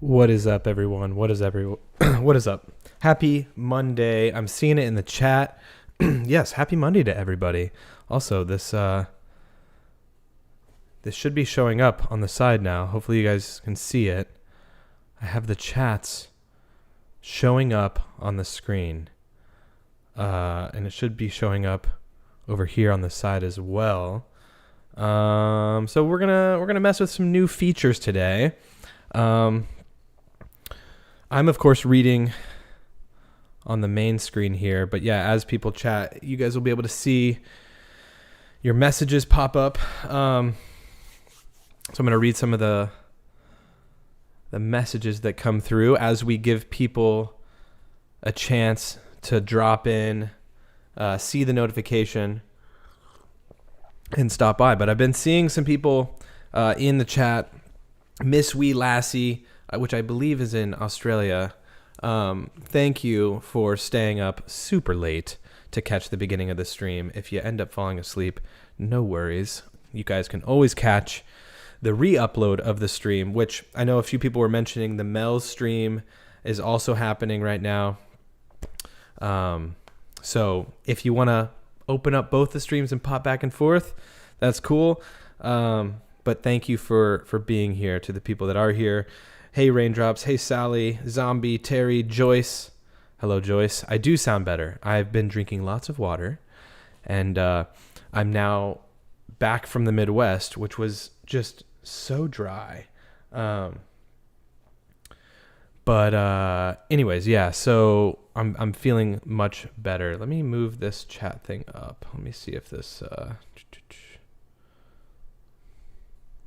What is up, everyone? What is what is up? Happy Monday. I'm seeing it in the chat. Yes, happy Monday to everybody. Also, this should be showing up on the side now. Hopefully you guys can see it. I have the chats showing up on the screen. And it should be showing up over here on the side as well. So we're gonna mess with some new features today. I'm, of course, reading on the main screen here. But, yeah, as people chat, you guys will be able to see your messages pop up. So I'm going to read some of the messages that come through as we give people a chance to drop in, see the notification, and stop by. But I've been seeing some people in the chat. Miss Wee Lassie, which I believe is in Australia. Thank you for staying up super late to catch the beginning of the stream. If you end up falling asleep, no worries. You guys can always catch the re-upload of the stream, which I know a few people were mentioning. The Mull stream is also happening right now. So if you want to open up both the streams and pop back and forth, that's cool. But thank you for being here, to the people that are here. Hey, Raindrops. Hey, Sally, Zombie, Terry, Joyce. Hello, Joyce. I do sound better. I've been drinking lots of water, and I'm now back from the Midwest, which was just so dry. But anyways, yeah, so I'm feeling much better. Let me move this chat thing up. Let me see if this...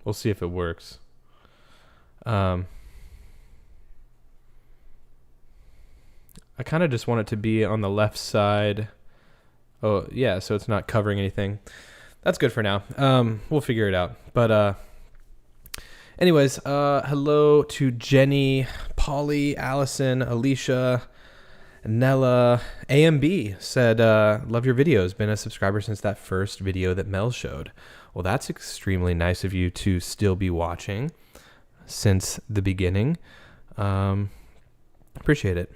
We'll see if it works. I kind of just want it to be on the left side. Oh, yeah, so it's not covering anything. That's good for now. We'll figure it out. But anyways, hello to Jenny, Polly, Allison, Alicia, Nella. AMB said, love your videos. Been a subscriber since that first video that Mel showed. Well, that's extremely nice of you to still be watching since the beginning. Appreciate it.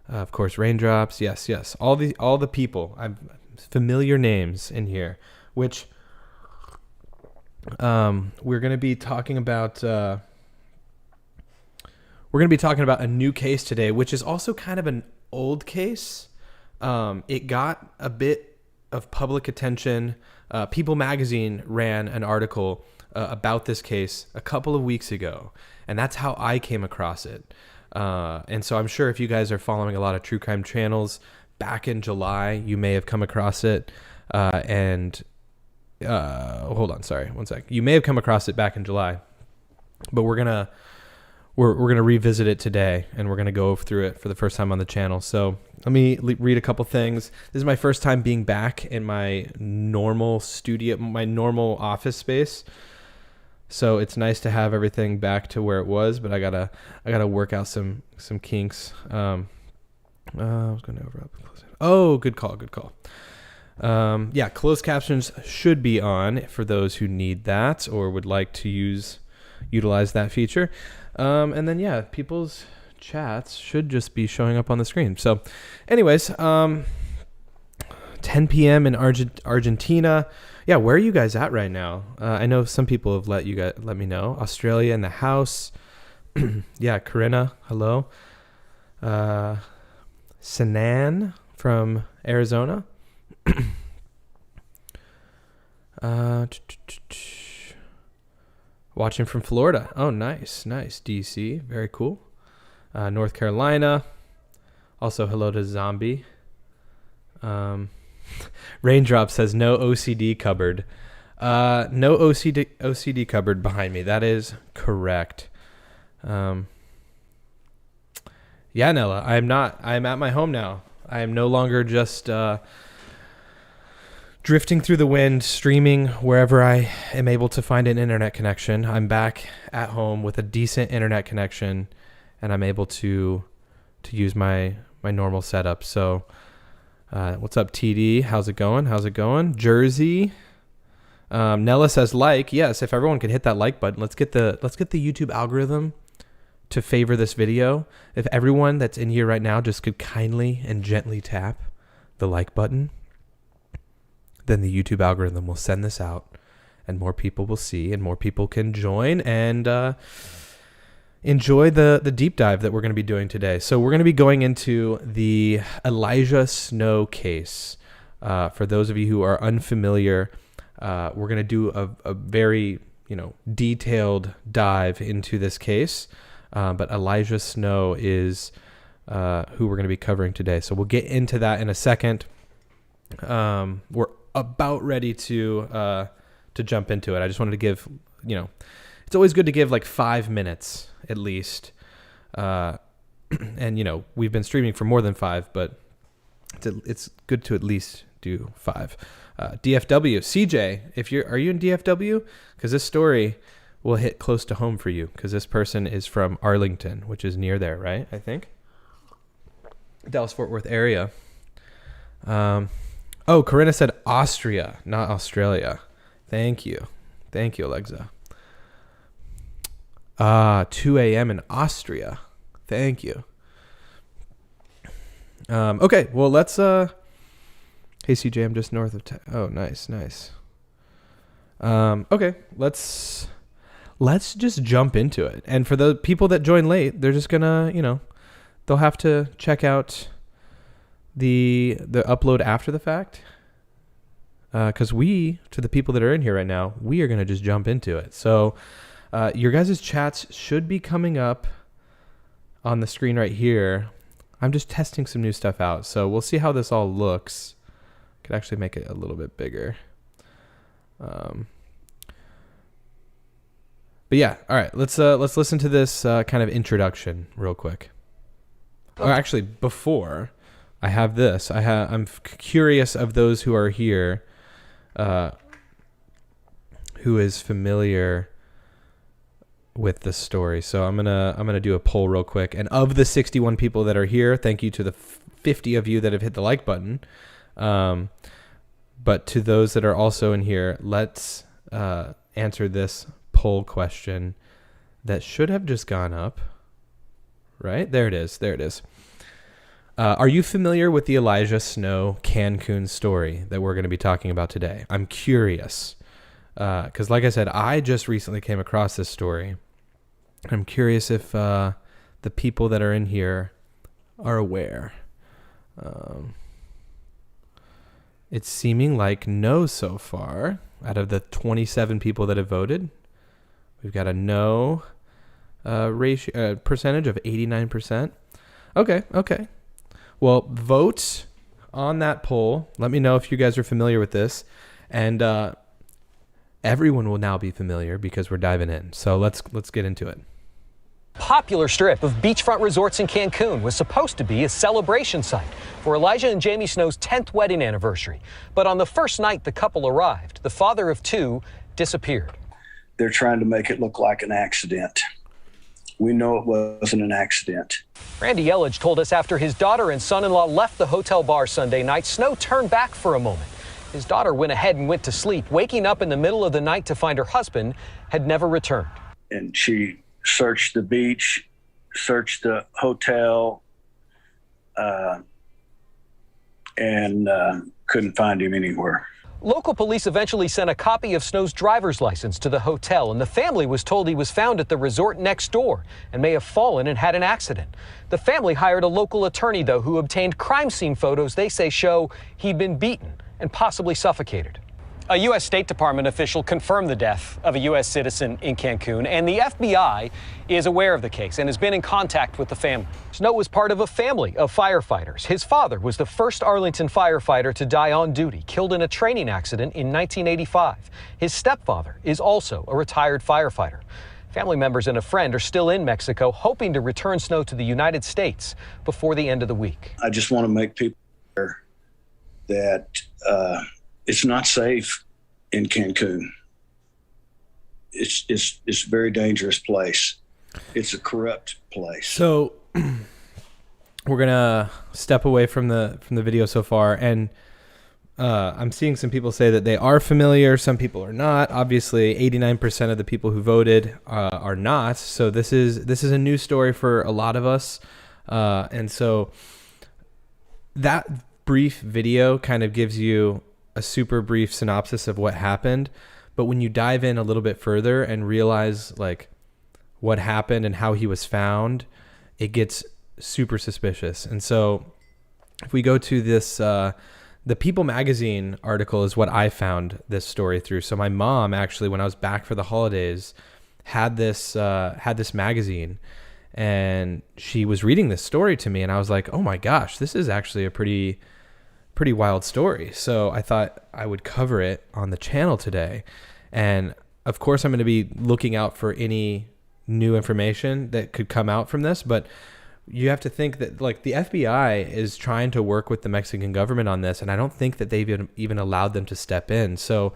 Of course, Raindrops. Yes. All the people. I've familiar names in here, which we're going to be talking about. We're going to be talking about a new case today, which is also kind of an old case. It got a bit of public attention. People Magazine ran an article about this case a couple of weeks ago, and that's how I came across it. And so I'm sure if you guys are following a lot of true crime channels, back in July, you may have come across it. Hold on, sorry, one sec. You may have come across it back in July, but we're gonna revisit it today, and we're gonna go through it for the first time on the channel. So let me read a couple things. This is my first time being back in my normal studio, my normal office space. So it's nice to have everything back to where it was, but I gotta work out some kinks. I was going to overlap. Oh, good call. Yeah, closed captions should be on for those who need that or would like to utilize that feature. And then, yeah, people's chats should just be showing up on the screen. So anyways, 10 p.m. in Argentina. Yeah, where are you guys at right now? I know some people have let me know. Australia in the house. Yeah, Corinna, hello. Sanan from Arizona. Watching from Florida. Oh, nice. DC, very cool. North Carolina. Also, hello to Zombie. Raindrop says no OCD cupboard. No OCD cupboard behind me. That is correct. Yeah, Nella, I'm not. I'm at my home now. I am no longer just drifting through the wind, streaming wherever I am able to find an internet connection. I'm back at home with a decent internet connection, and I'm able to use my normal setup. So, what's up, TD? How's it going? Jersey. Nella says like. Yes, if everyone could hit that like button, let's get the YouTube algorithm to favor this video, if everyone that's in here right now just could kindly and gently tap the like button, then the YouTube algorithm will send this out and more people will see and more people can join and enjoy the deep dive that we're going to be doing today. So we're going to be going into the Elijah Snow case. For those of you who are unfamiliar, we're going to do a very detailed dive into this case. But Elijah Snow is who we're going to be covering today. So we'll get into that in a second. We're about ready to jump into it. I just wanted to give, it's always good to give like 5 minutes at least. And, we've been streaming for more than 5, but it's good to at least do 5. DFW, CJ, are you in DFW? Because this story will hit close to home for you because this person is from Arlington, which is near there, right? I think. Dallas-Fort Worth area. Corinna said Austria, not Australia. Thank you, Alexa. 2 a.m. in Austria. Thank you. Okay, well, let's... Hey, CJ, I'm just north of... Oh, nice. Okay, let's just jump into it. And for the people that join late, they're just gonna, they'll have to check out the upload after the fact. Because to the people that are in here right now, we are gonna just jump into it. So your guys' chats should be coming up on the screen right here. I'm just testing some new stuff out, so we'll see how this all looks. Could actually make it a little bit bigger. But yeah, all right. Let's listen to this kind of introduction real quick. Or actually, before I have this, I'm curious of those who are here, who is familiar with the story. So I'm gonna do a poll real quick. And of the 61 people that are here, thank you to the 50 of you that have hit the like button. But to those that are also in here, let's answer this poll question that should have just gone up. Right? There it is. Are you familiar with the Elijah Snow Cancun story that we're going to be talking about today? I'm curious. Because like I said, I just recently came across this story. I'm curious if the people that are in here are aware. It's seeming like no so far. Out of the 27 people that have voted, we've got a no ratio percentage of 89%. Okay. Well, vote on that poll. Let me know if you guys are familiar with this, and everyone will now be familiar because we're diving in. So let's get into it. Popular strip of beachfront resorts in Cancun was supposed to be a celebration site for Elijah and Jamie Snow's 10th wedding anniversary. But on the first night the couple arrived, the father of 2 disappeared. They're trying to make it look like an accident. We know it wasn't an accident. Randy Elledge told us after his daughter and son-in-law left the hotel bar Sunday night, Snow turned back for a moment. His daughter went ahead and went to sleep, waking up in the middle of the night to find her husband had never returned. And she searched the beach, searched the hotel, and couldn't find him anywhere. Local police eventually sent a copy of Snow's driver's license to the hotel, and the family was told he was found at the resort next door and may have fallen and had an accident. The family hired a local attorney, though, who obtained crime scene photos they say show he'd been beaten and possibly suffocated. A U.S. State Department official confirmed the death of a U.S. citizen in Cancun, and the FBI is aware of the case and has been in contact with the family. Snow was part of a family of firefighters. His father was the first Arlington firefighter to die on duty, killed in a training accident in 1985. His stepfather is also a retired firefighter. Family members and a friend are still in Mexico, hoping to return Snow to the United States before the end of the week. I just want to make people aware that it's not safe in Cancun. It's a very dangerous place. It's a corrupt place. So we're gonna step away from the video so far, and I'm seeing some people say that they are familiar. Some people are not. Obviously, 89% of the people who voted are not. So this is a new story for a lot of us. And so that brief video kind of gives you a super brief synopsis of what happened. But when you dive in a little bit further and realize like what happened and how he was found, it gets super suspicious. And so if we go to this, the People magazine article is what I found this story through. So my mom actually, when I was back for the holidays, had this magazine, and she was reading this story to me, and I was like, oh my gosh, this is actually a pretty wild story. So I thought I would cover it on the channel today. And of course, I'm going to be looking out for any new information that could come out from this, but you have to think that like the FBI is trying to work with the Mexican government on this, and I don't think that they've even allowed them to step in. So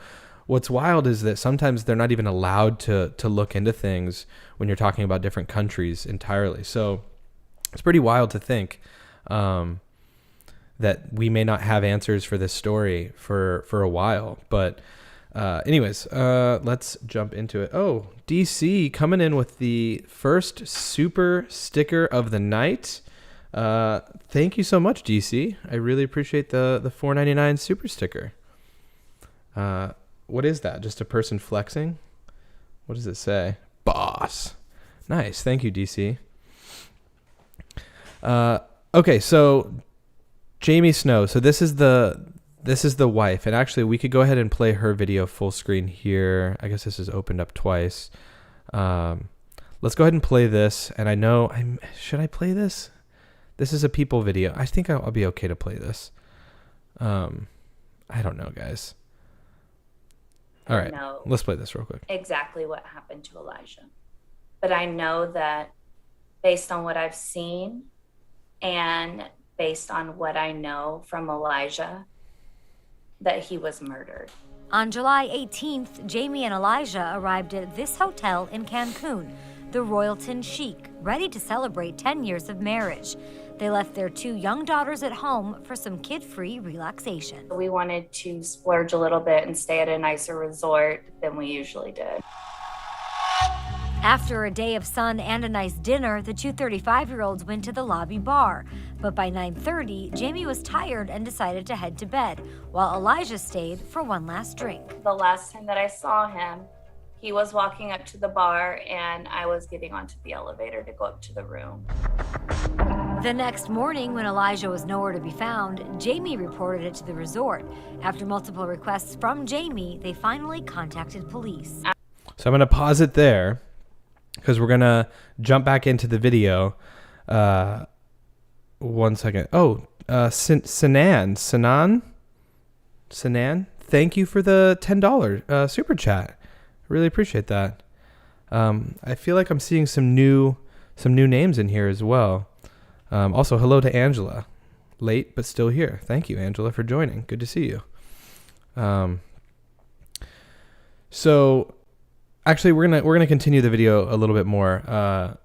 what's wild is that sometimes they're not even allowed to look into things when you're talking about different countries entirely. So it's pretty wild to think that we may not have answers for this story for a while. But anyways, let's jump into it. Oh, DC coming in with the first super sticker of the night. Thank you so much, DC. I really appreciate the $4.99 super sticker. What is that? Just a person flexing? What does it say? Boss. Nice. Thank you, DC. Okay, so Jamie Snow. So this is the wife, and actually we could go ahead and play her video full screen here. I guess this is opened up twice. Let's go ahead and play this. And I know should I play this? This is a People video. I think I'll be okay to play this. I don't know, guys. All right, let's play this real quick. Exactly what happened to Elijah. But I know that based on what I've seen and based on what I know from Elijah, that he was murdered. On July 18th, Jamie and Elijah arrived at this hotel in Cancun, the Royalton Chic, ready to celebrate 10 years of marriage. They left their 2 young daughters at home for some kid-free relaxation. We wanted to splurge a little bit and stay at a nicer resort than we usually did. After a day of sun and a nice dinner, the 2 35-year-olds went to the lobby bar. But by 9:30, Jamie was tired and decided to head to bed, while Elijah stayed for one last drink. The last time that I saw him, he was walking up to the bar and I was getting onto the elevator to go up to the room. The next morning, when Elijah was nowhere to be found, Jamie reported it to the resort. After multiple requests from Jamie, they finally contacted police. So I'm going to pause it there because we're going to jump back into the video. 1 second. Oh, Sinan, thank you for the $10 super chat. Really appreciate that. I feel like I'm seeing some new names in here as well. Also, hello to Angela, late but still here. Thank you, Angela, for joining. Good to see you. So, actually, we're gonna continue the video a little bit more,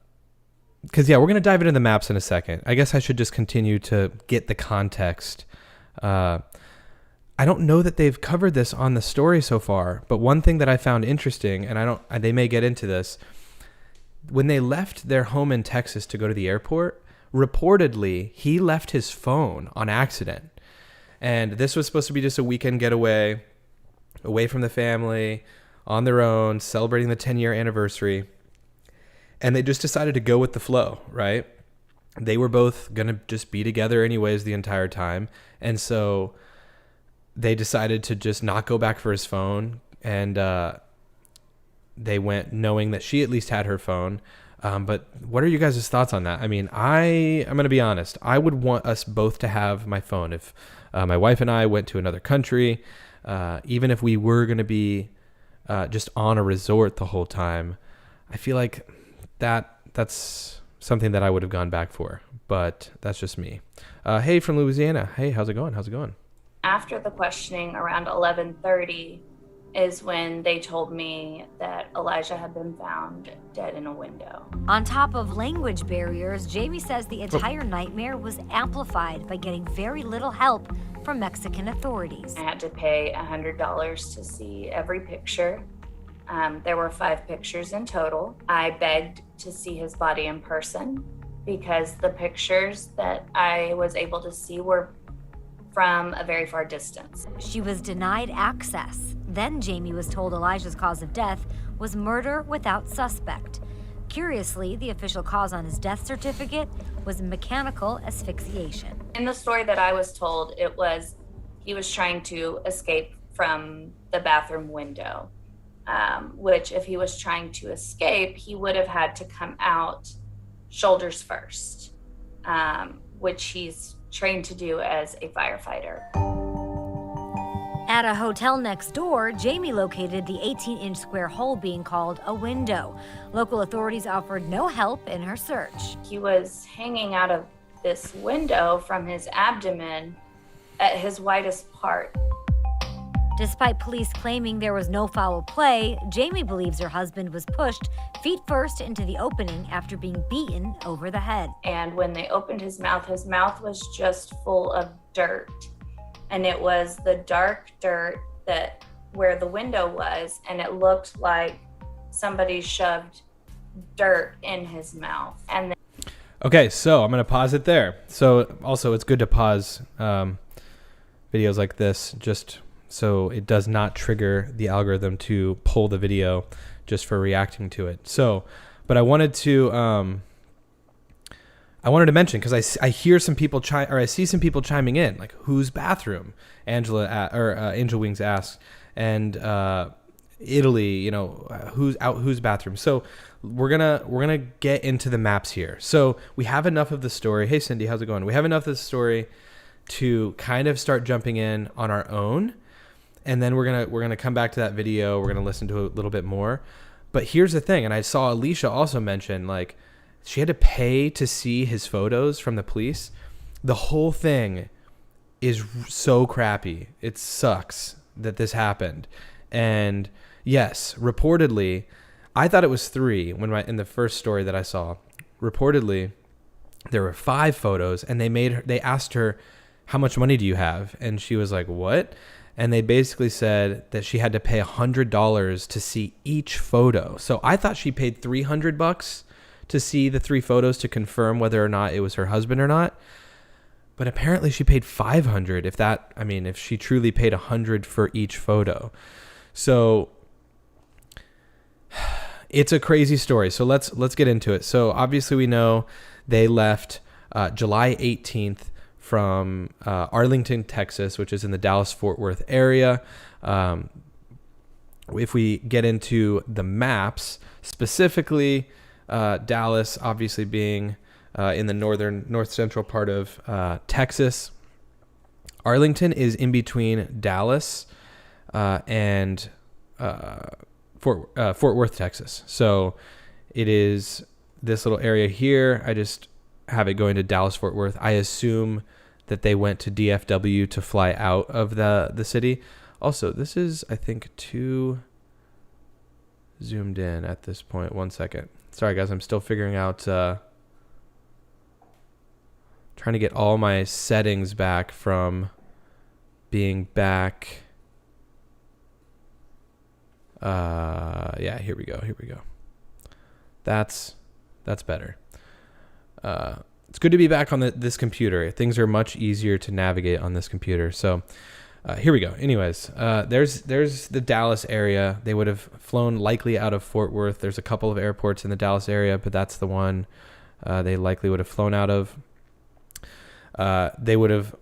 because we're gonna dive into the maps in a second. I guess I should just continue to get the context. I don't know that they've covered this on the story so far, but one thing that I found interesting, and they may get into this, when they left their home in Texas to go to the airport, reportedly he left his phone on accident. And this was supposed to be just a weekend getaway, away from the family, on their own, celebrating the 10-year anniversary. And they just decided to go with the flow, right? They were both going to just be together anyways the entire time. And so they decided to just not go back for his phone. And they went knowing that she at least had her phone. But what are you guys' thoughts on that? I mean, I'm going to be honest. I would want us both to have my phone. If my wife and I went to another country, even if we were going to be just on a resort the whole time, I feel like that's something that I would have gone back for. But that's just me. Hey, from Louisiana. Hey, how's it going? After the questioning around 11:30, is when they told me that Elijah had been found dead in a window. On top of language barriers, Jamie says the entire nightmare was amplified by getting very little help from Mexican authorities. I had to pay $100 to see every picture. There were 5 pictures in total. I begged to see his body in person because the pictures that I was able to see were from a very far distance. She was denied access. Then Jamie was told Elijah's cause of death was murder without suspect. Curiously, the official cause on his death certificate was mechanical asphyxiation. In the story that I was told, it was he was trying to escape from the bathroom window, which if he was trying to escape, he would have had to come out shoulders first, which he's trained to do as a firefighter. At a hotel next door, Jamie located the 18-inch square hole being called a window. Local authorities offered no help in her search. He was hanging out of this window from his abdomen at his widest part. Despite police claiming there was no foul play, Jamie believes her husband was pushed feet first into the opening after being beaten over the head. And when they opened his mouth was just full of dirt. And it was the dark dirt that where the window was, and it looked like somebody shoved dirt in his mouth. And Okay, so I'm going to pause it there. So also it's good to pause videos like this just so it does not trigger the algorithm to pull the video just for reacting to it. So, but I wanted to mention, because I hear some people I see some people chiming in, like, whose bathroom? Angel Wings asked, and Italy, whose bathroom? So we're gonna get into the maps here. So we have enough of the story. Hey Cindy, how's it going? We have enough of the story to kind of start jumping in on our own, and then we're gonna come back to that video. We're gonna listen to a little bit more. But here's the thing, and I saw Alicia also mention, like, she had to pay to see his photos from the police. The whole thing is so crappy. It sucks that this happened. And yes, reportedly, I thought it was 3 in the first story that I saw. Reportedly, there were 5 photos, and they asked her, how much money do you have? And she was like, what? And they basically said that she had to pay $100 to see each photo. So I thought she paid $300 to see the 3 photos to confirm whether or not it was her husband or not. But apparently she paid $500 if she truly paid $100 for each photo. So it's a crazy story. So let's get into it. So obviously we know they left July 18th from Arlington, Texas, which is in the Dallas-Fort Worth area. If we get into the maps, specifically Dallas, obviously being in the north central part of Texas. Arlington is in between Dallas and Fort Worth, Texas. So it is this little area here. I just have it going to Dallas, Fort Worth. I assume that they went to DFW to fly out of the city. Also, this is, I think, too zoomed in at this point. 1 second. Sorry, guys. I'm still figuring out, trying to get all my settings back from being back. Yeah, here we go. That's better. It's good to be back on this computer. Things are much easier to navigate on this computer. So here we go. Anyways, there's the Dallas area. They would have flown likely out of Fort Worth. There's a couple of airports in the Dallas area, but that's the one they likely would have flown out of. They would have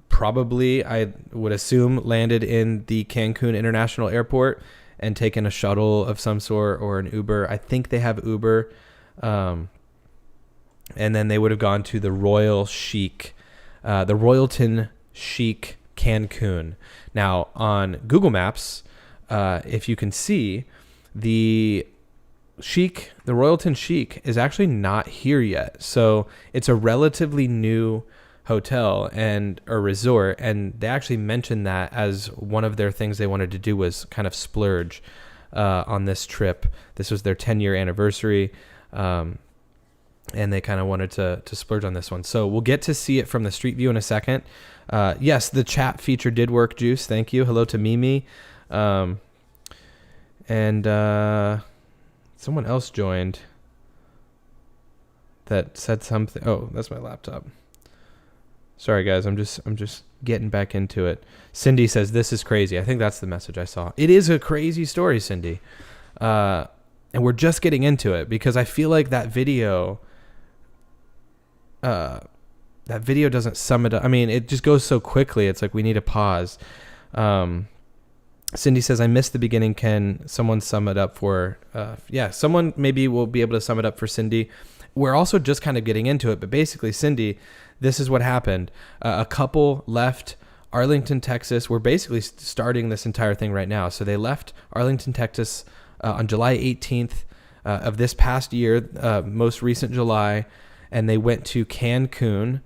probably, I would assume, landed in the Cancun International Airport and taken a shuttle of some sort or an Uber. I think they have Uber. And then they would have gone to the Royalton Chic Cancun. Now, on Google Maps, if you can see, the Royalton Chic is actually not here yet. So it's a relatively new hotel or resort, and they actually mentioned that as one of their things they wanted to do was kind of splurge on this trip. This was their 10-year anniversary, and they kind of wanted to splurge on this one. So we'll get to see it from the street view in a second. Yes, the chat feature did work, Juice. Thank you. Hello to Mimi. And someone else joined that said something. Oh, that's my laptop. Sorry, guys. I'm just getting back into it. Cindy says, this is crazy. I think that's the message I saw. It is a crazy story, Cindy. And we're just getting into it because I feel like that video doesn't sum it up. I mean, it just goes so quickly. It's like we need to pause. Cindy says, I missed the beginning. Can someone sum it up for, someone maybe will be able to sum it up for Cindy. We're also just kind of getting into it, but basically, Cindy, this is what happened. A couple left Arlington, Texas. We're basically starting this entire thing right now. So they left Arlington, Texas on July 18th of this past year, most recent July, and they went to Cancun,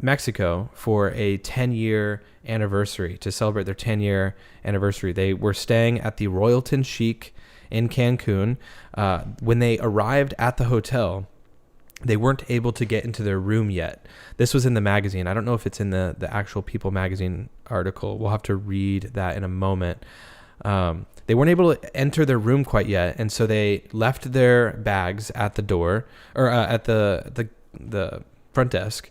Mexico for a 10-year anniversary to celebrate their 10-year anniversary. They were staying at the Royalton Chic in Cancun. When they arrived at the hotel, they weren't able to get into their room yet. This was in the magazine. I don't know if it's in the actual People magazine article. We'll have to read that in a moment. They weren't able to enter their room quite yet, and so they left their bags at the door or at the front desk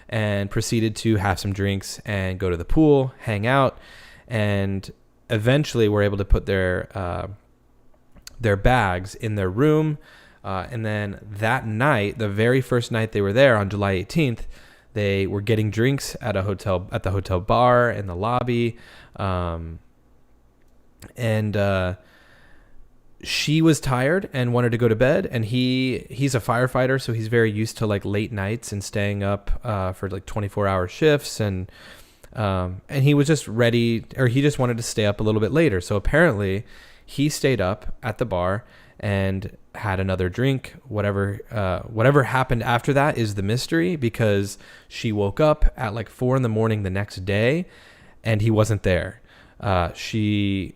and proceeded to have some drinks and go to the pool, hang out, and eventually were able to put their bags in their room. And then that night, the very first night they were there on July 18th, they were getting drinks at the hotel bar in the lobby. And she was tired and wanted to go to bed. And he's a firefighter, so he's very used to like late nights and staying up for like 24-hour shifts. And he was just ready, or he just wanted to stay up a little bit later. So apparently he stayed up at the bar and had another drink. Whatever happened after that is the mystery, because she woke up at like 4 a.m. the next day and he wasn't there. She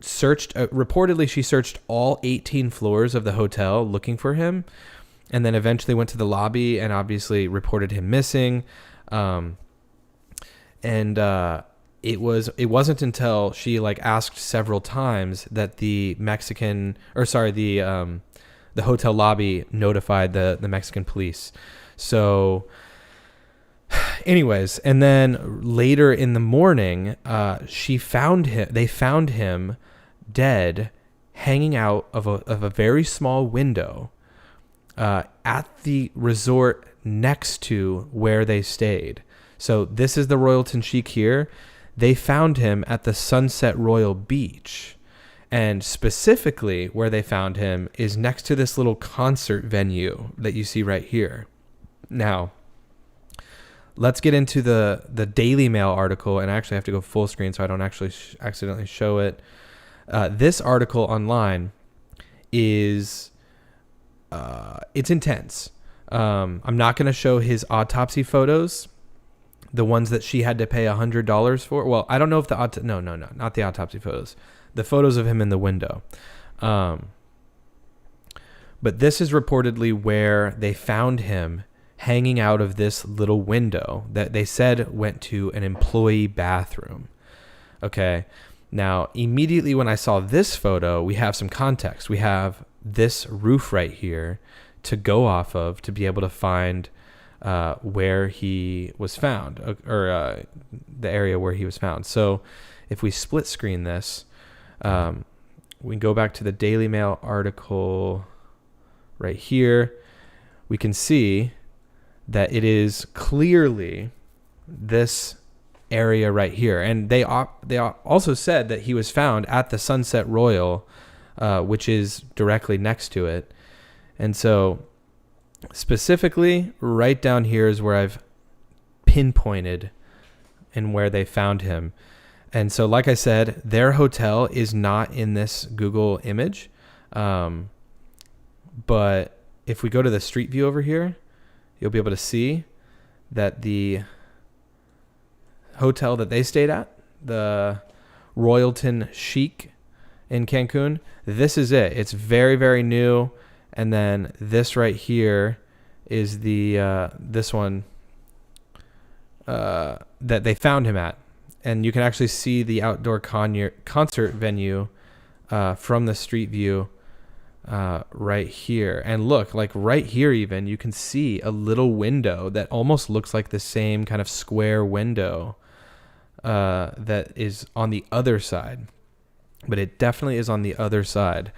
searched all 18 floors of the hotel looking for him, and then eventually went to the lobby and obviously reported him missing. It wasn't until she like asked several times that the hotel lobby notified the Mexican police. So anyways, and then later in the morning, they found him dead, hanging out of a very small window at the resort next to where they stayed. So this is the Royalton Chic here. They found him at the Sunset Royal Beach. And specifically where they found him is next to this little concert venue that you see right here. Now, let's get into the Daily Mail article. And I actually have to go full screen so I don't actually accidentally show it. This article online is it's intense. I'm not going to show his autopsy photos, the ones that she had to pay $100 for. Well, I don't know if no, not the autopsy photos. The photos of him in the window. But this is reportedly where they found him hanging out of this little window that they said went to an employee bathroom. Okay. Now, immediately when I saw this photo, we have some context. We have this roof right here to go off of to be able to find where he was found, or the area where he was found. So if we split screen this, we can go back to the Daily Mail article right here. We can see that it is clearly this area right here. And they also said that he was found at the Sunset Royal, which is directly next to it. And so specifically right down here is where I've pinpointed and where they found him. And so, like I said, their hotel is not in this Google image. But if we go to the street view over here, you'll be able to see that the hotel that they stayed at, the Royalton Chic in Cancun, this is it. It's very, very new. And then this right here is the this one that they found him at. And you can actually see the outdoor concert venue from the street view right here. And look, like right here even, you can see a little window that almost looks like the same kind of square window that is on the other side. But it definitely is on the other side.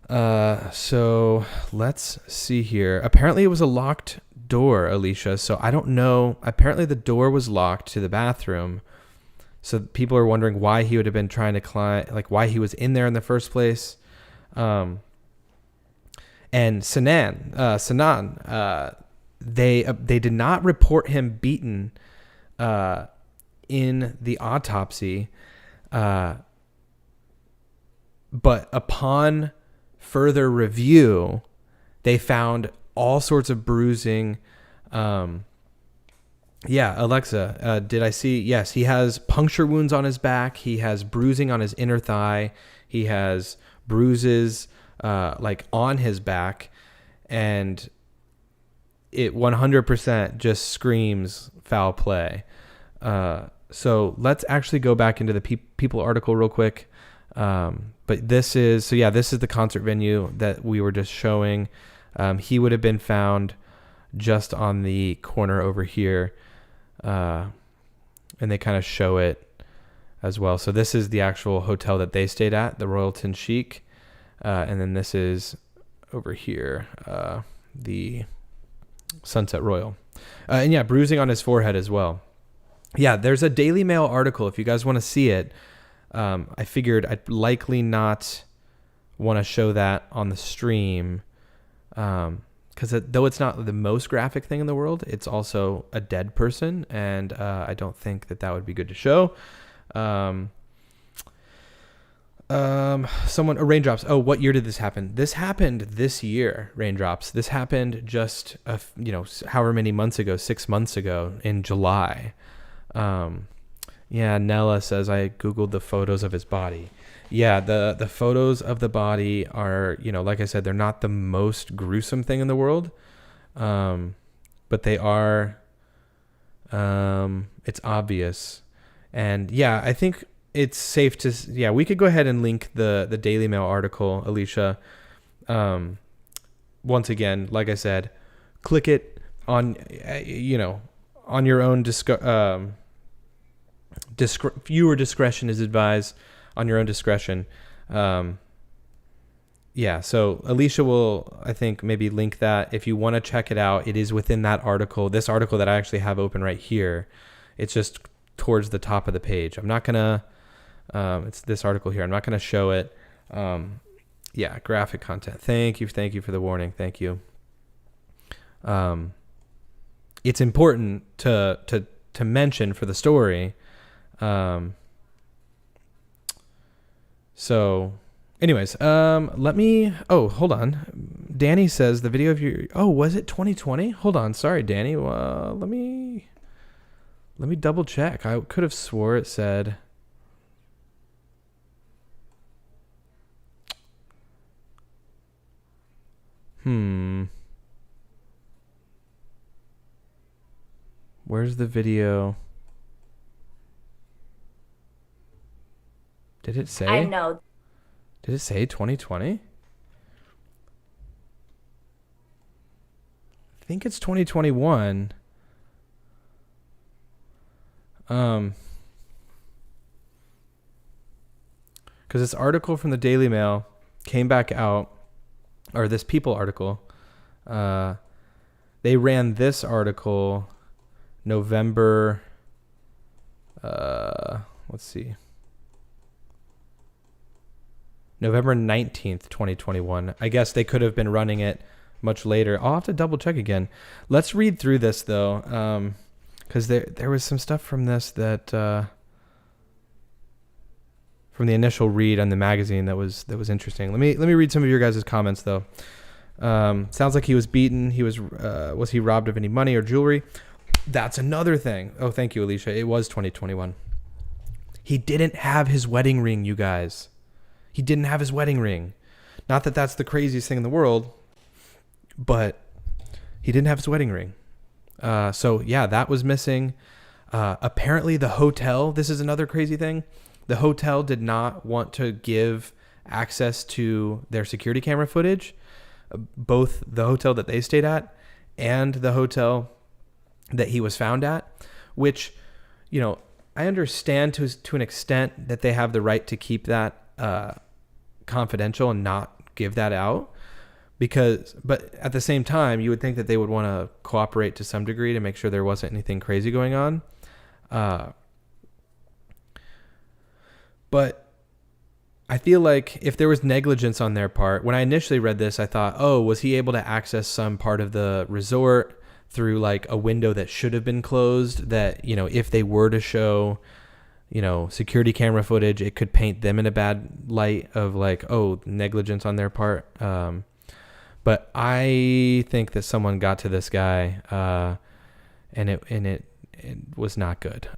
So let's see here. Apparently it was a locked door, Alicia. So I don't know. Apparently the door was locked to the bathroom. So people are wondering why he would have been trying to climb, like why he was in there in the first place. And Sinan, they did not report him beaten in the autopsy. But upon further review, they found all sorts of bruising. Alexa, did I see? Yes, he has puncture wounds on his back. He has bruising on his inner thigh. He has bruises like on his back. And it 100% just screams foul play. So let's actually go back into the People article real quick. But this is the concert venue that we were just showing. He would have been found just on the corner over here. And they kind of show it as well. So this is the actual hotel that they stayed at, the Royalton Chic. And then this is over here, the Sunset Royal. And bruising on his forehead as well. Yeah, there's a Daily Mail article if you guys want to see it. I figured I'd likely not want to show that on the stream because though it's not the most graphic thing in the world, it's also a dead person, and I don't think that would be good to show. Raindrops. Oh, what year did this happen? This happened this year, Raindrops. This happened just, however many months ago, 6 months ago in July. Nella says, I Googled the photos of his body. Yeah, the photos of the body are, like I said, they're not the most gruesome thing in the world. But they are, it's obvious. And I think it's safe to, we could go ahead and link the Daily Mail article, Alicia. Once again, like I said, click it on, on your own viewer discretion is advised, on your own discretion. So Alicia will, I think, maybe link that if you want to check it out. It is within that article, this article that I actually have open right here. It's just towards the top of the page. I'm not gonna it's this article here. I'm not gonna show it. Graphic content. Thank you for the warning. Thank you. It's important to mention for the story. So anyways, let me, hold on. Danny says the video of was it 2020? Hold on. Sorry, Danny. Let me double check. I could have swore it said, where's the video? Did it say? I know. Did it say 2020? I think it's 2021. Because this article from the Daily Mail came back out, or this People article. They ran this article November. Let's see. November 19th, 2021. I guess they could have been running it much later. I'll have to double check again. Let's read through this though, because there was some stuff from this that from the initial read on the magazine that was interesting. Let me read some of your guys' comments though. Sounds like he was beaten. Was he robbed of any money or jewelry? That's another thing. Oh, thank you, Alicia. It was 2021. He didn't have his wedding ring, you guys. He didn't have his wedding ring. Not that that's the craziest thing in the world, but he didn't have his wedding ring. So yeah, that was missing. Apparently the hotel, this is another crazy thing. The hotel did not want to give access to their security camera footage. Both the hotel that they stayed at and the hotel that he was found at, which, I understand to an extent that they have the right to keep that confidential and not give that out, but at the same time, you would think that they would want to cooperate to some degree to make sure there wasn't anything crazy going on. But I feel like if there was negligence on their part, when I initially read this, I thought, oh, was he able to access some part of the resort through like a window that should have been closed, that, if they were to show, security camera footage, it could paint them in a bad light of like, oh, negligence on their part. But I think that someone got to this guy, and it was not good.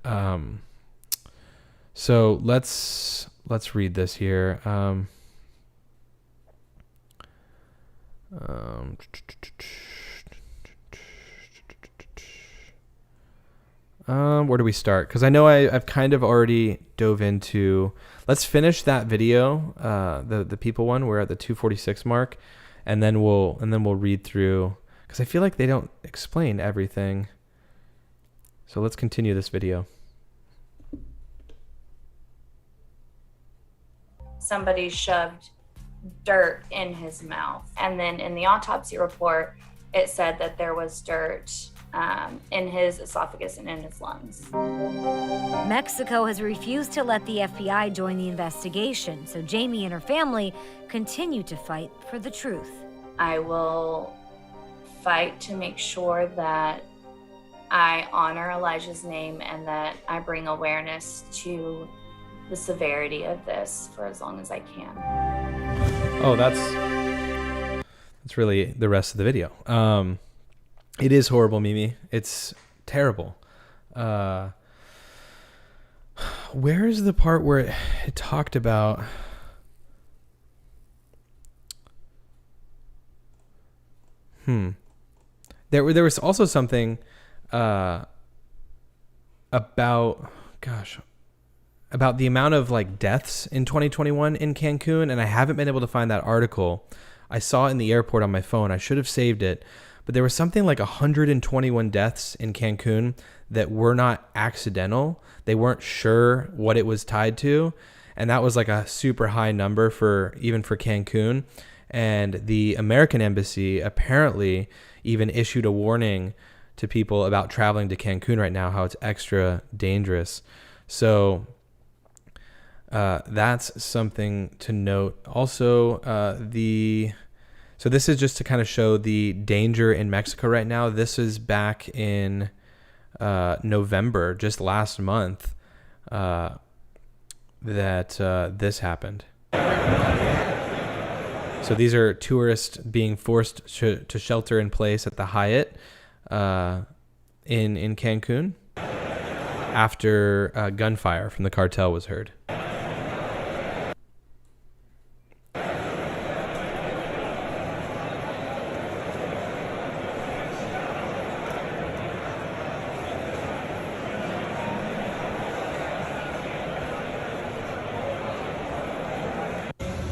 So let's read this here. Where do we start? Because I know I've kind of already dove into. Let's finish that video, the people one. We're at the 246 mark, and then we'll read through, because I feel like they don't explain everything. So let's continue this video. Somebody shoved dirt in his mouth, and then in the autopsy report, it said that there was dirt in his esophagus and in his lungs. Mexico has refused to let the FBI join the investigation, so Jamie and her family continue to fight for the truth. I will fight to make sure that I honor Elijah's name and that I bring awareness to the severity of this for as long as I can. Oh, that's really the rest of the video. It is horrible, Mimi. It's terrible. Where is the part where it talked about? There was also something about the amount of like deaths in 2021 in Cancun, and I haven't been able to find that article. I saw it in the airport on my phone. I should have saved it. But there was something like 121 deaths in Cancun that were not accidental. They weren't sure what it was tied to. And that was like a super high number even for Cancun. And the American embassy apparently even issued a warning to people about traveling to Cancun right now, how it's extra dangerous. So that's something to note. Also, so this is just to kind of show the danger in Mexico right now. This is back in November, just last month, that this happened. So these are tourists being forced to shelter in place at the Hyatt in Cancun after gunfire from the cartel was heard.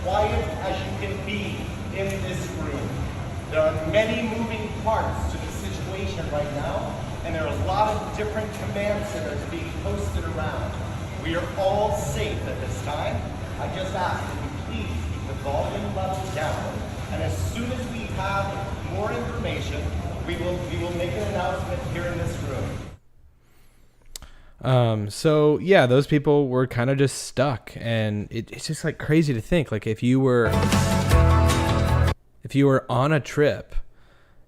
Quiet as you can be in this room. There are many moving parts to the situation right now, and there are a lot of different command centers being posted around. We are all safe at this time. I just ask that you please keep the volume level down, and as soon as we have more information, we will make an announcement here in this room. So yeah, those people were kind of just stuck, and it's just like crazy to think, like if you were on a trip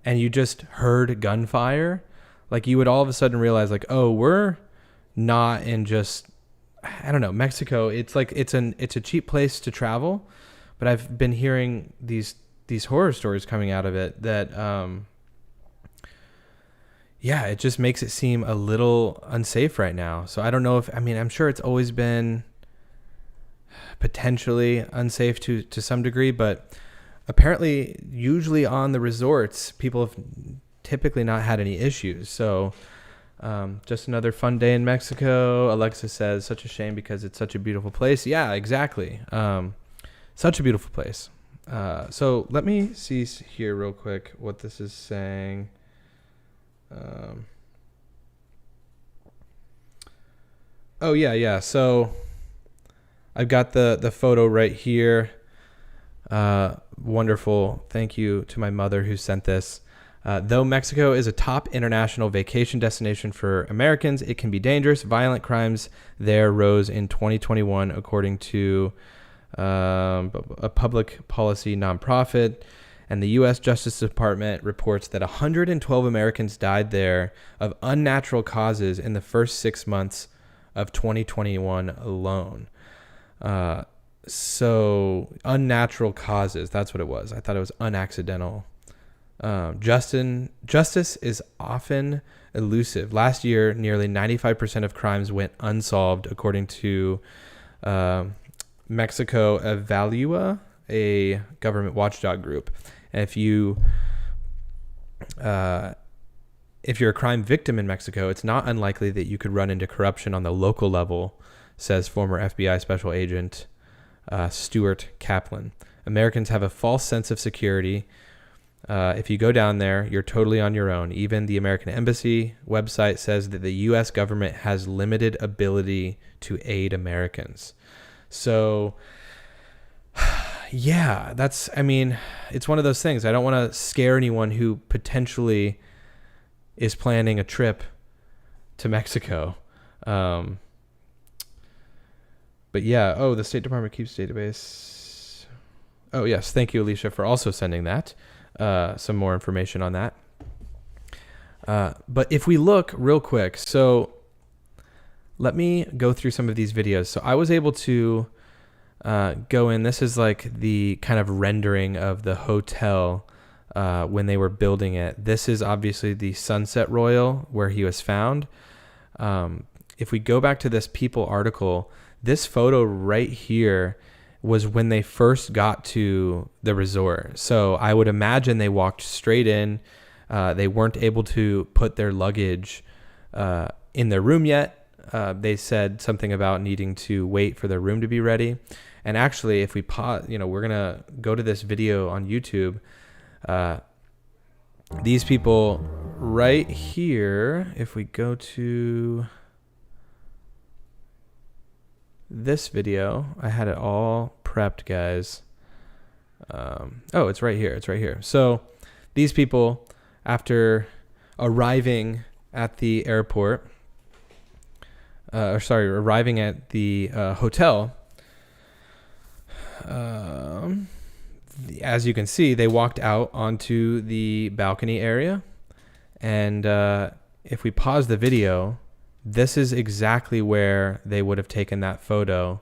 and you just heard gunfire, like you would all of a sudden realize like, oh, we're not in just, I don't know, Mexico. It's like, it's a cheap place to travel, but I've been hearing these these horror stories coming out of it that, yeah, it just makes it seem a little unsafe right now. So I don't know I'm sure it's always been potentially unsafe to some degree, but apparently usually on the resorts, people have typically not had any issues. So just another fun day in Mexico. Alexa says, such a shame because it's such a beautiful place. Yeah, exactly. Such a beautiful place. So let me see here real quick what this is saying. Oh yeah. So I've got the photo right here. Wonderful. Thank you to my mother who sent this. Though Mexico is a top international vacation destination for Americans, it can be dangerous. Violent crimes there rose in 2021, according to a public policy nonprofit. And the U.S. Justice Department reports that 112 Americans died there of unnatural causes in the first 6 months of 2021 alone. So unnatural causes, that's what it was. I thought it was unaccidental. Justice is often elusive. Last year, nearly 95% of crimes went unsolved, according to Mexico Evalúa, a government watchdog group. And if you're a crime victim in Mexico, it's not unlikely that you could run into corruption on the local level, says former FBI Special Agent Stuart Kaplan. Americans have a false sense of security. If you go down there, you're totally on your own. Even the American Embassy website says that the U.S. government has limited ability to aid Americans. So, yeah, it's one of those things. I don't want to scare anyone who potentially is planning a trip to Mexico. But yeah, the State Department keeps database. Oh, yes. Thank you, Alicia, for also sending that. Some more information on that. But if we look real quick, so let me go through some of these videos. So I was able to go in. This is like the kind of rendering of the hotel when they were building it. This is obviously the Sunset Royal where he was found. If we go back to this People article, this photo right here was when they first got to the resort. So I would imagine they walked straight in. They weren't able to put their luggage in their room yet. They said something about needing to wait for their room to be ready. And actually, if we pause, we're going to go to this video on YouTube. These people right here, if we go to this video, I had it all prepped, guys. It's right here. It's right here. So these people, after arriving at the airport, arriving at the hotel, as you can see, they walked out onto the balcony area. And if we pause the video, this is exactly where they would have taken that photo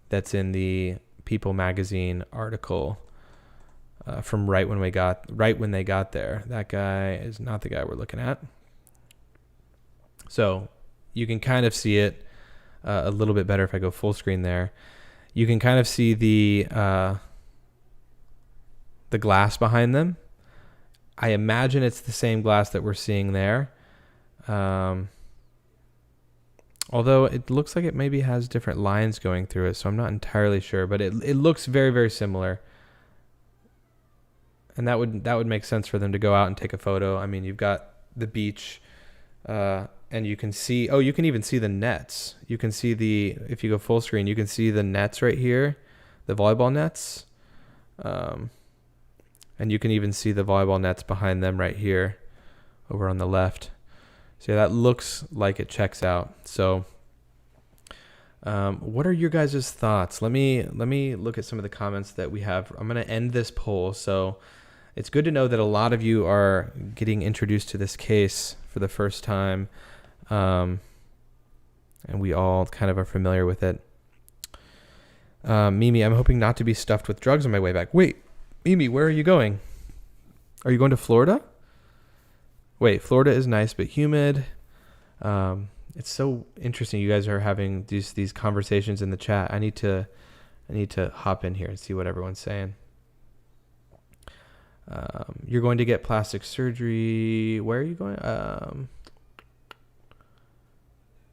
that's in the People magazine article from right when they got there. That guy is not the guy we're looking at. So you can kind of see it a little bit better if I go full screen there. You can kind of see the glass behind them. I imagine it's the same glass that we're seeing there. Although it looks like it maybe has different lines going through it, so I'm not entirely sure, but it looks very, very similar. And that would make sense for them to go out and take a photo. I mean, you've got the beach, and you can see, you can even see the nets. You can see if you go full screen, you can see the nets right here, the volleyball nets. And you can even see the volleyball nets behind them right here over on the left. So yeah, that looks like it checks out. So what are your guys' thoughts? Let me look at some of the comments that we have. I'm going to end this poll. So it's good to know that a lot of you are getting introduced to this case for the first time. And we all kind of are familiar with it. Mimi, I'm hoping not to be stuffed with drugs on my way back. Wait, Mimi, where are you going? Are you going to Florida? Wait, Florida is nice but humid. It's so interesting. You guys are having these conversations in the chat. I need to hop in here and see what everyone's saying. You're going to get plastic surgery. Where are you going?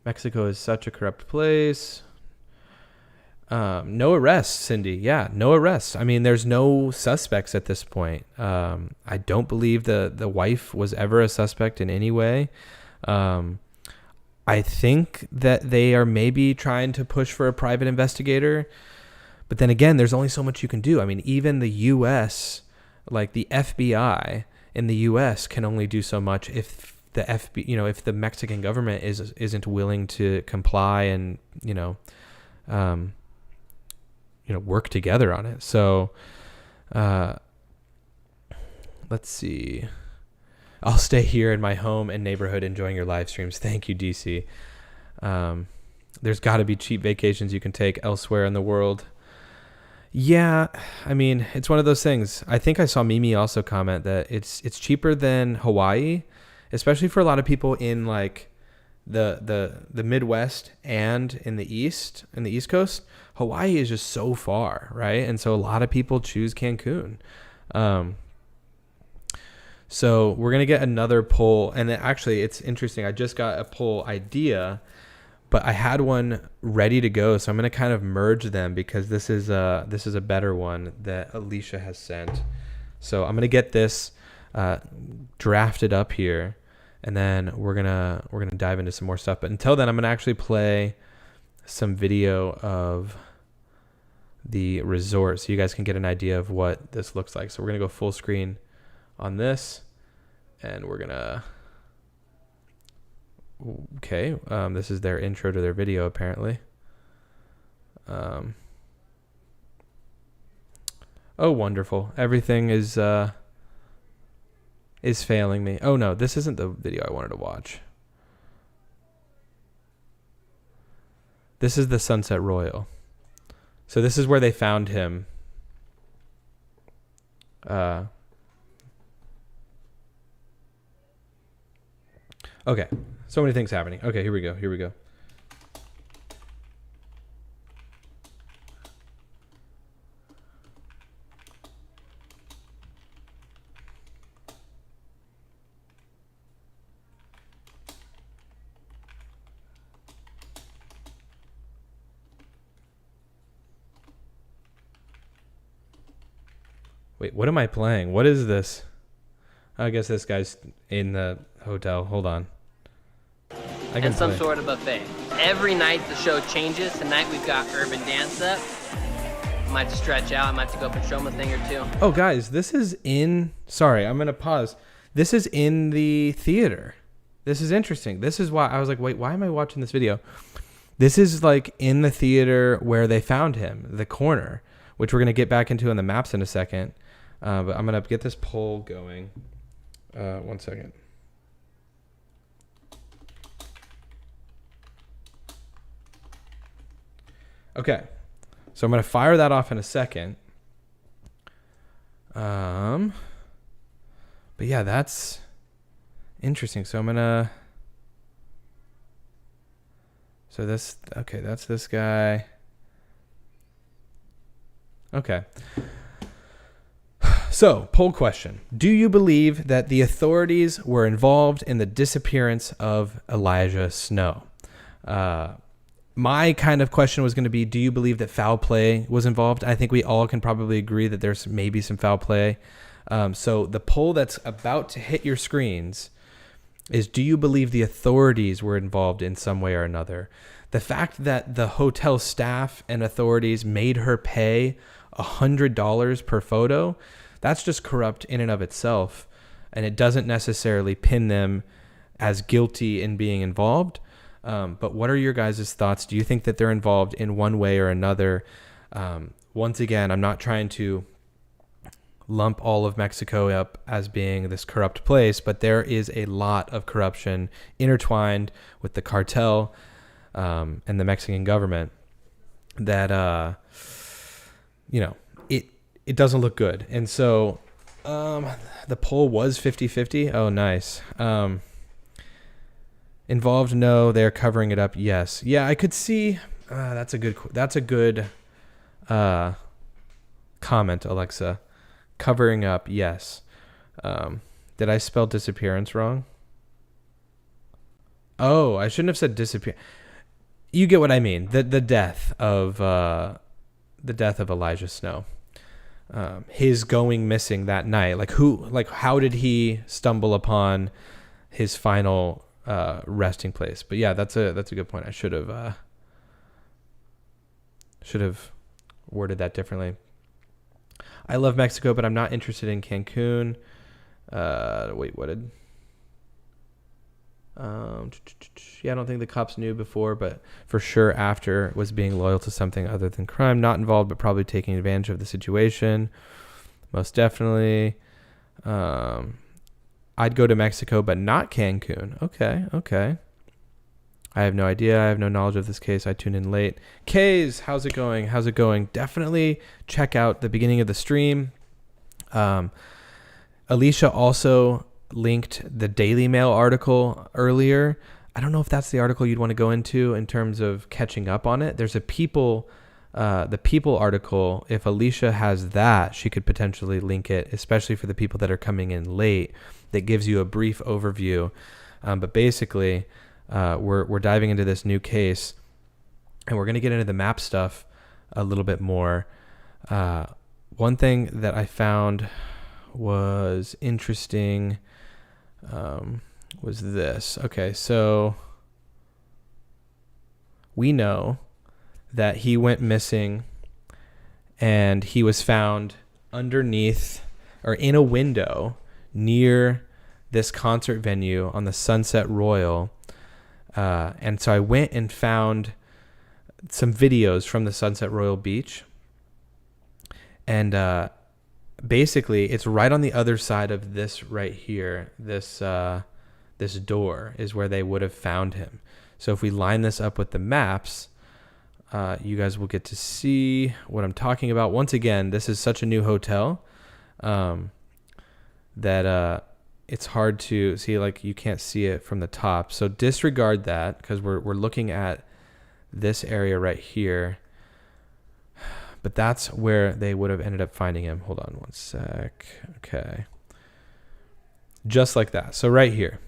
Mexico is such a corrupt place. No arrests, Cindy. Yeah, no arrests. I mean, there's no suspects at this point. I don't believe the wife was ever a suspect in any way. I think that they are maybe trying to push for a private investigator. But then again, there's only so much you can do. I mean, even the U.S., like the FBI in the U.S. can only do so much if the if the Mexican government isn't willing to comply and, work together on it. So, let's see. I'll stay here in my home and neighborhood enjoying your live streams. Thank you, DC. There's got to be cheap vacations you can take elsewhere in the world. Yeah, I mean, it's one of those things. I think I saw Mimi also comment that it's cheaper than Hawaii, especially for a lot of people in like the Midwest and in the East Coast. Hawaii is just so far, right? And so a lot of people choose Cancun. So we're going to get another poll. And actually, it's interesting. I just got a poll idea, but I had one ready to go. So I'm going to kind of merge them because this is a better one that Alicia has sent. So I'm going to get this drafted up here, and then we're gonna dive into some more stuff. But until then, I'm going to actually play some video of the resort so you guys can get an idea of what this looks like. So we're going to go full screen on this, and we're gonna this is their intro to their video apparently. Oh, wonderful. Everything is failing me. Oh no, this isn't the video I wanted to watch. This is the Sunset Royal. So this is where they found him. Okay, so many things happening. Okay, here we go. Wait, what am I playing? What is this? I guess this guy's in the hotel. Hold on. And some sort of buffet. Every night the show changes. Tonight we've got urban dance up. I might have to stretch out. I might have to go patrol a thing or two. Oh, guys, this is in... Sorry, I'm going to pause. This is in the theater. This is interesting. This is why I was like, wait, why am I watching this video? This is like in the theater where they found him, the corner, which we're going to get back into on the maps in a second. But I'm going to get this poll going. 1 second. Okay, so I'm going to fire that off in a second. But yeah, that's interesting. So I'm going to... So this... Okay, that's this guy. Okay. So, poll question. Do you believe that the authorities were involved in the disappearance of Elijah Snow? My kind of question was going to be, do you believe that foul play was involved? I think we all can probably agree that there's maybe some foul play. So the poll that's about to hit your screens is, do you believe the authorities were involved in some way or another? The fact that the hotel staff and authorities made her pay $100 per photo, that's just corrupt in and of itself. And it doesn't necessarily pin them as guilty in being involved. But what are your guys' thoughts? Do you think that they're involved in one way or another? Once again, I'm not trying to lump all of Mexico up as being this corrupt place, but there is a lot of corruption intertwined with the cartel and the Mexican government that it doesn't look good. And so the poll was 50-50. Oh, nice. Involved, no. They're covering it up, yes. Yeah, I could see. That's a good comment, Alexa. Covering up, yes. Did I spell disappearance wrong? Oh, I shouldn't have said disappear. You get what I mean. The death of Elijah Snow. His going missing that night. How did he stumble upon his final resting place? But yeah, that's a good point. I should have worded that differently. I love Mexico, but I'm not interested in Cancun. Wait, what did? Yeah, I don't think the cops knew before, but for sure after was being loyal to something other than crime. Not involved, but probably taking advantage of the situation. Most definitely. I'd go to Mexico, but not Cancun. Okay. I have no idea. I have no knowledge of this case. I tuned in late. Kays, how's it going? Definitely check out the beginning of the stream. Alicia also linked the Daily Mail article earlier. I don't know if that's the article you'd want to go into in terms of catching up on it. There's the People article. If Alicia has that, she could potentially link it, especially for the people that are coming in late. That gives you a brief overview. But basically, we're diving into this new case, and we're going to get into the map stuff a little bit more. One thing that I found was interesting was this. Okay, so we know that he went missing and he was found underneath or in a window near this concert venue on the Sunset Royal. And so I went and found some videos from the Sunset Royal Beach. And basically, it's right on the other side of this right here. This door is where they would have found him. So if we line this up with the maps, you guys will get to see what I'm talking about. Once again, this is such a new hotel that it's hard to see. Like, you can't see it from the top. So disregard that because we're looking at this area right here. But that's where they would have ended up finding him. Hold on one sec. Okay. Just like that. So right here.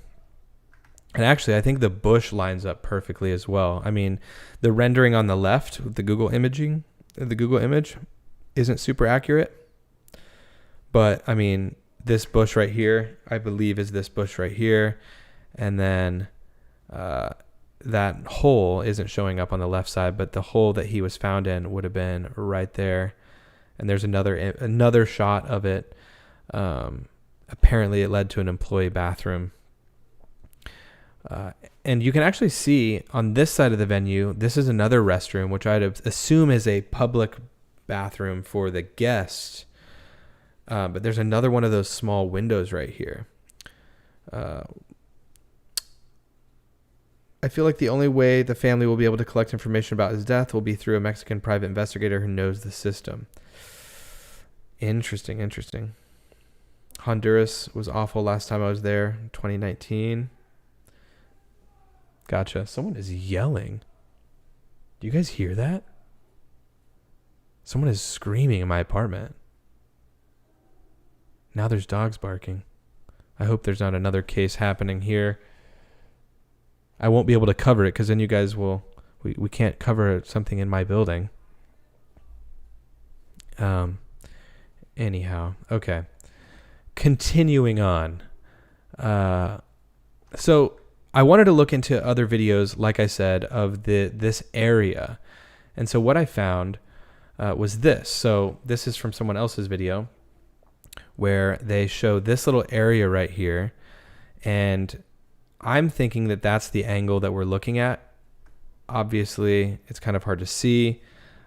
And actually, I think the bush lines up perfectly as well. I mean, the rendering on the left with the Google image isn't super accurate. But, I mean, this bush right here, I believe, is this bush right here. And then that hole isn't showing up on the left side, but the hole that he was found in would have been right there. And there's another shot of it. Apparently, it led to an employee bathroom. And you can actually see on this side of the venue, this is another restroom, which I'd assume is a public bathroom for the guests. But there's another one of those small windows right here. I feel like the only way the family will be able to collect information about his death will be through a Mexican private investigator who knows the system. Interesting. Honduras was awful last time I was there, 2019. Gotcha. Someone is yelling. Do you guys hear that? Someone is screaming in my apartment. Now there's dogs barking. I hope there's not another case happening here. I won't be able to cover it because then you guys will... We can't cover something in my building. Anyhow. Okay. Continuing on. So I wanted to look into other videos, like I said, of this area. And so what I found was this. So this is from someone else's video where they show this little area right here. And I'm thinking that that's the angle that we're looking at. Obviously, it's kind of hard to see.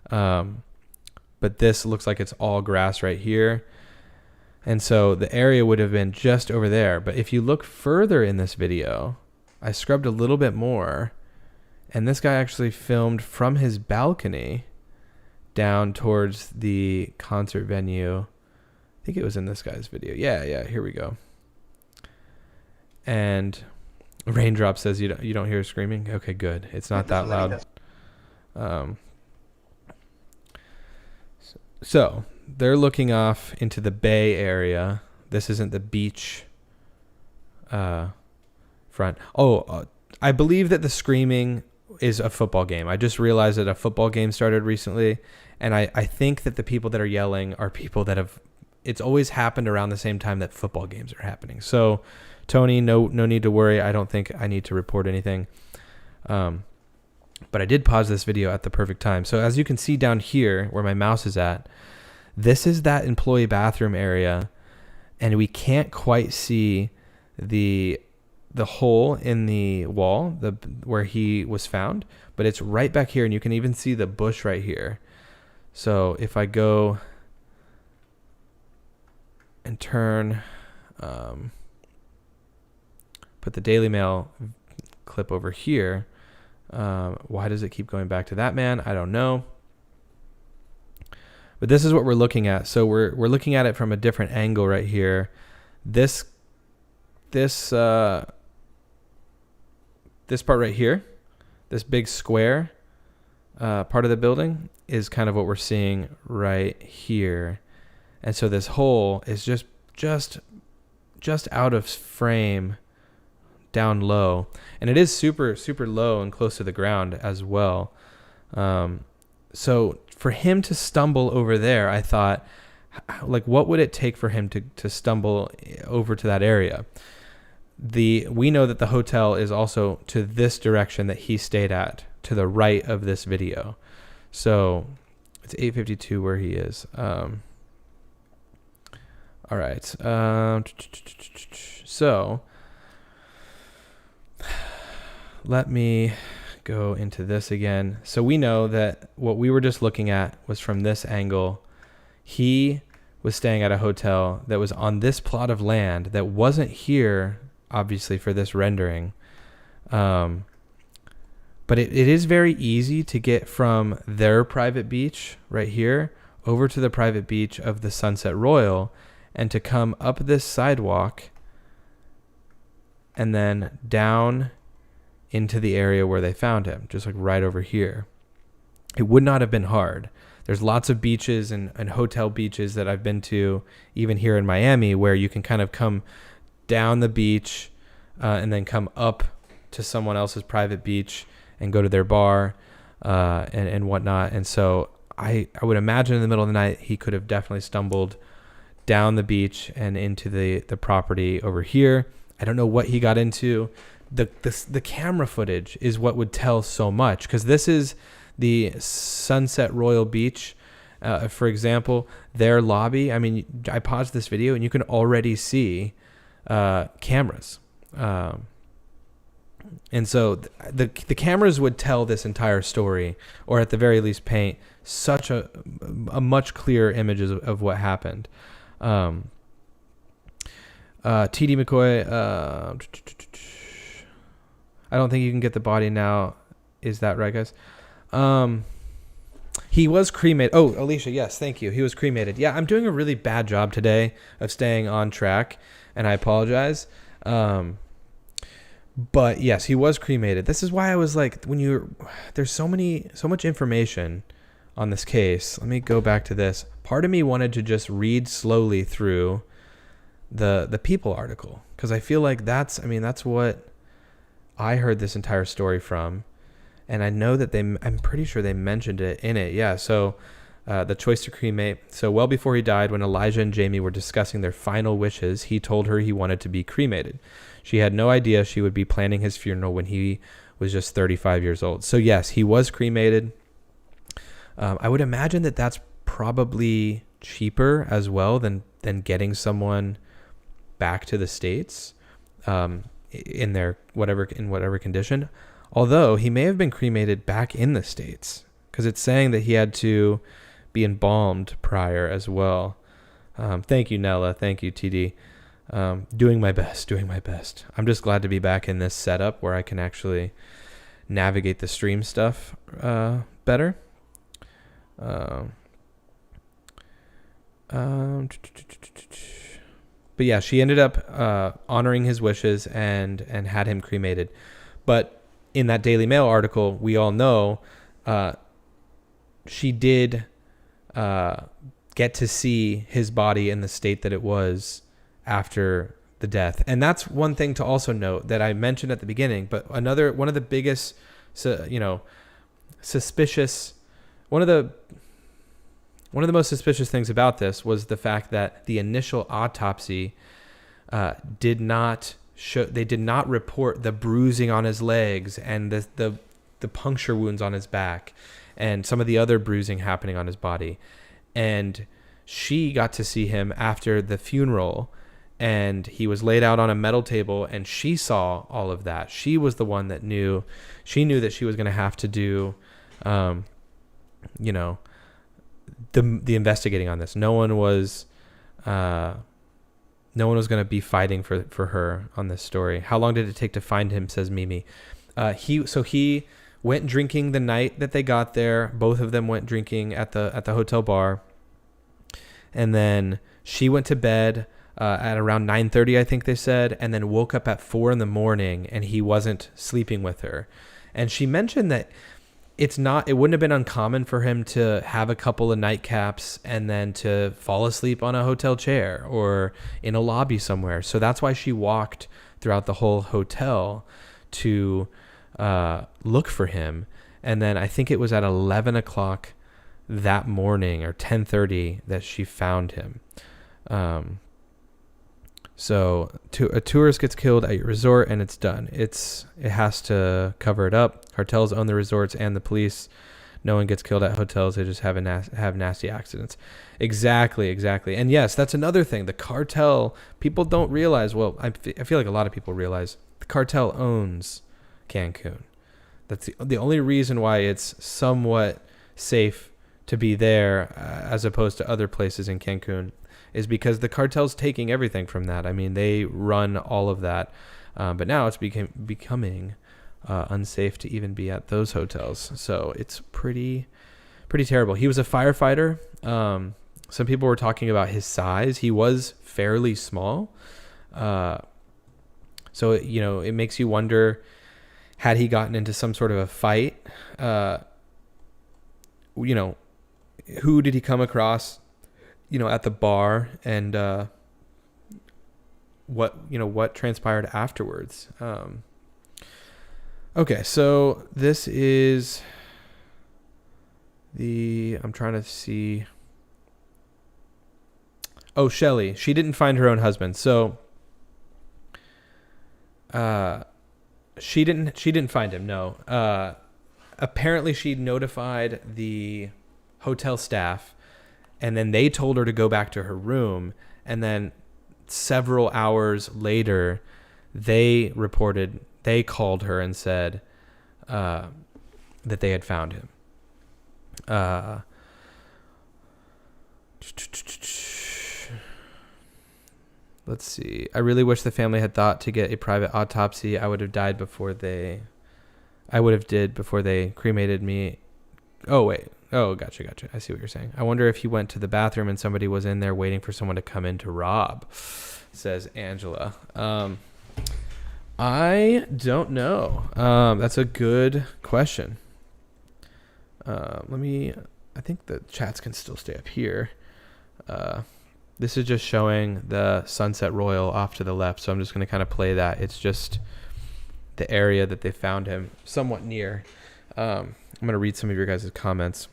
But this looks like it's all grass right here. And so the area would have been just over there. But if you look further in this video, I scrubbed a little bit more. And this guy actually filmed from his balcony. down towards the concert venue. I think it was in this guy's video. Yeah, here we go. And Raindrop says you don't hear screaming. Okay, good. It's not that loud. So they're looking off into the bay area. This isn't the beach front. I believe that the screaming is a football game. I just realized that a football game started recently, and I think that the people that are yelling are people that have. It's always happened around the same time that football games are happening. So, Tony, no need to worry. I don't think I need to report anything. But I did pause this video at the perfect time. So as you can see down here where my mouse is at, this is that employee bathroom area, and we can't quite see the hole in the wall, where he was found, but it's right back here, and you can even see the bush right here. So if I go and turn, put the Daily Mail clip over here. Why does it keep going back to that man? I don't know. But this is what we're looking at. So we're looking at it from a different angle right here. This part right here, this big square part of the building is kind of what we're seeing right here. And so this hole is just out of frame down low, and it is super low and close to the ground as well. So for him to stumble over there, I thought, like, what would it take for him to stumble over to that area? We know that the hotel is also to this direction that he stayed at, to the right of this video. So it's 8:52 where he is. All right. So let me go into this again. So we know that what we were just looking at was from this angle. He was staying at a hotel that was on this plot of land that wasn't here, obviously, for this rendering. But it is very easy to get from their private beach right here over to the private beach of the Sunset Royal, and to come up this sidewalk and then down into the area where they found him, just like right over here. It would not have been hard. There's lots of beaches and hotel beaches that I've been to, even here in Miami, where you can kind of come down the beach and then come up to someone else's private beach and go to their bar and whatnot. And so I would imagine in the middle of the night, he could have definitely stumbled down the beach and into the property over here. I don't know what he got into. The camera footage is what would tell so much, because this is the Sunset Royal Beach. For example, their lobby. I mean, I paused this video and you can already see cameras. And so the cameras would tell this entire story, or at the very least paint such a much clearer images of what happened. TD McCoy, I don't think you can get the body now. Is that right, guys? He was cremated. Oh, Alicia, yes, thank you. He was cremated. Yeah, I'm doing a really bad job today of staying on track, and I apologize. But yes, he was cremated. This is why I was like, there's so much information on this case. Let me go back to this. Part of me wanted to just read slowly through the People article, because I feel like that's what I heard this entire story from, and I know that I'm pretty sure they mentioned it in it. Yeah. So the choice to cremate. So well before he died, when Elijah and Jamie were discussing their final wishes, he told her he wanted to be cremated. She had no idea she would be planning his funeral when he was just 35 years old. So yes, he was cremated. I would imagine that that's probably cheaper as well than getting someone back to the States in their whatever condition. Although he may have been cremated back in the States, because it's saying that he had to be embalmed prior as well. Thank you, Nella. Thank you, TD. Doing my best. I'm just glad to be back in this setup where I can actually navigate the stream stuff better. But yeah, she ended up honoring his wishes and had him cremated. But in that Daily Mail article, we all know she did get to see his body in the state that it was after the death. And that's one thing to also note that I mentioned at the beginning, but one of the biggest, suspicious, one of the most suspicious things about this was the fact that the initial autopsy did not report the bruising on his legs and the puncture wounds on his back and some of the other bruising happening on his body. And she got to see him after the funeral, and he was laid out on a metal table, and she saw all of that. She was the one that knew. She knew that she was going to have to do, the investigating on this. No one was going to be fighting for her on this story. How long did it take to find him, says Mimi. He went drinking the night that they got there. Both of them went drinking at the hotel bar. And then she went to bed at around 9:30, I think they said, and then woke up at 4 a.m, and he wasn't sleeping with her. And she mentioned that it wouldn't have been uncommon for him to have a couple of nightcaps and then to fall asleep on a hotel chair or in a lobby somewhere. So that's why she walked throughout the whole hotel to look for him. And then I think it was at 11 o'clock that morning or 10:30 that she found him. So a tourist gets killed at your resort and it's done. It has to cover it up. Cartels own the resorts and the police. No one gets killed at hotels. They just have nasty accidents. Exactly. And yes, that's another thing. The cartel, people don't realize. Well, I feel like a lot of people realize the cartel owns Cancun. That's the only reason why it's somewhat safe to be there as opposed to other places in Cancun is because the cartel's taking everything from that. I mean, they run all of that. But now it's becoming unsafe to even be at those hotels. So it's pretty terrible. He was a firefighter. Some people were talking about his size. He was fairly small. So, it makes you wonder, had he gotten into some sort of a fight, who did he come across, at the bar, and what transpired afterwards. Okay, so this is I'm trying to see. Oh, Shelley. She didn't find her own husband. So she didn't find him, no. Apparently she notified the hotel staff, and then they told her to go back to her room, and then several hours later they called her and said that they had found him. Let's see. I really wish the family had thought to get a private autopsy. I would have did before they cremated me. Oh, wait. Oh, gotcha. I see what you're saying. I wonder if he went to the bathroom and somebody was in there waiting for someone to come in to rob, says Angela. I don't know. That's a good question. I think the chats can still stay up here. This is just showing the Sunset Royal off to the left, so I'm just going to kind of play that. It's just the area that they found him somewhat near. I'm going to read some of your guys' comments.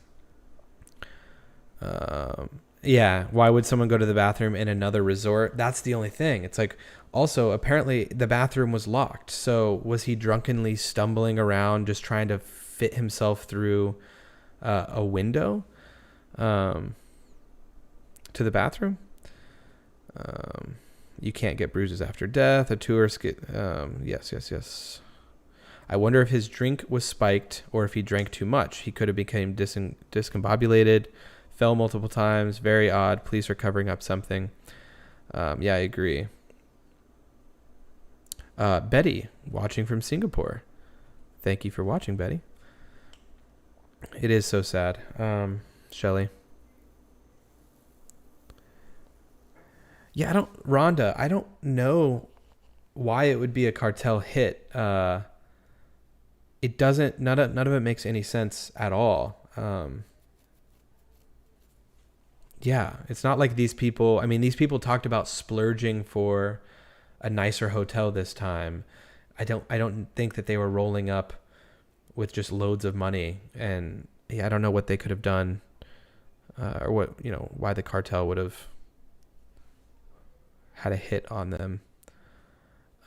Yeah, why would someone go to the bathroom in another resort? That's the only thing. It's like, also, apparently the bathroom was locked. So was he drunkenly stumbling around just trying to fit himself through a window to the bathroom? You can't get bruises after death. A tourist yes. I wonder if his drink was spiked or if he drank too much. He could have become discombobulated, fell multiple times. Very odd. Police are covering up something. Yeah, I agree. Betty, watching from Singapore. Thank you for watching, Betty. It is so sad. Shelly. Yeah, Rhonda, I don't know why it would be a cartel hit. It doesn't, none of it makes any sense at all. Yeah, it's not like these people, I mean, these people talked about splurging for a nicer hotel this time. I don't think that they were rolling up with just loads of money, and yeah, I don't know what they could have done, or what, why the cartel would have had a hit on them.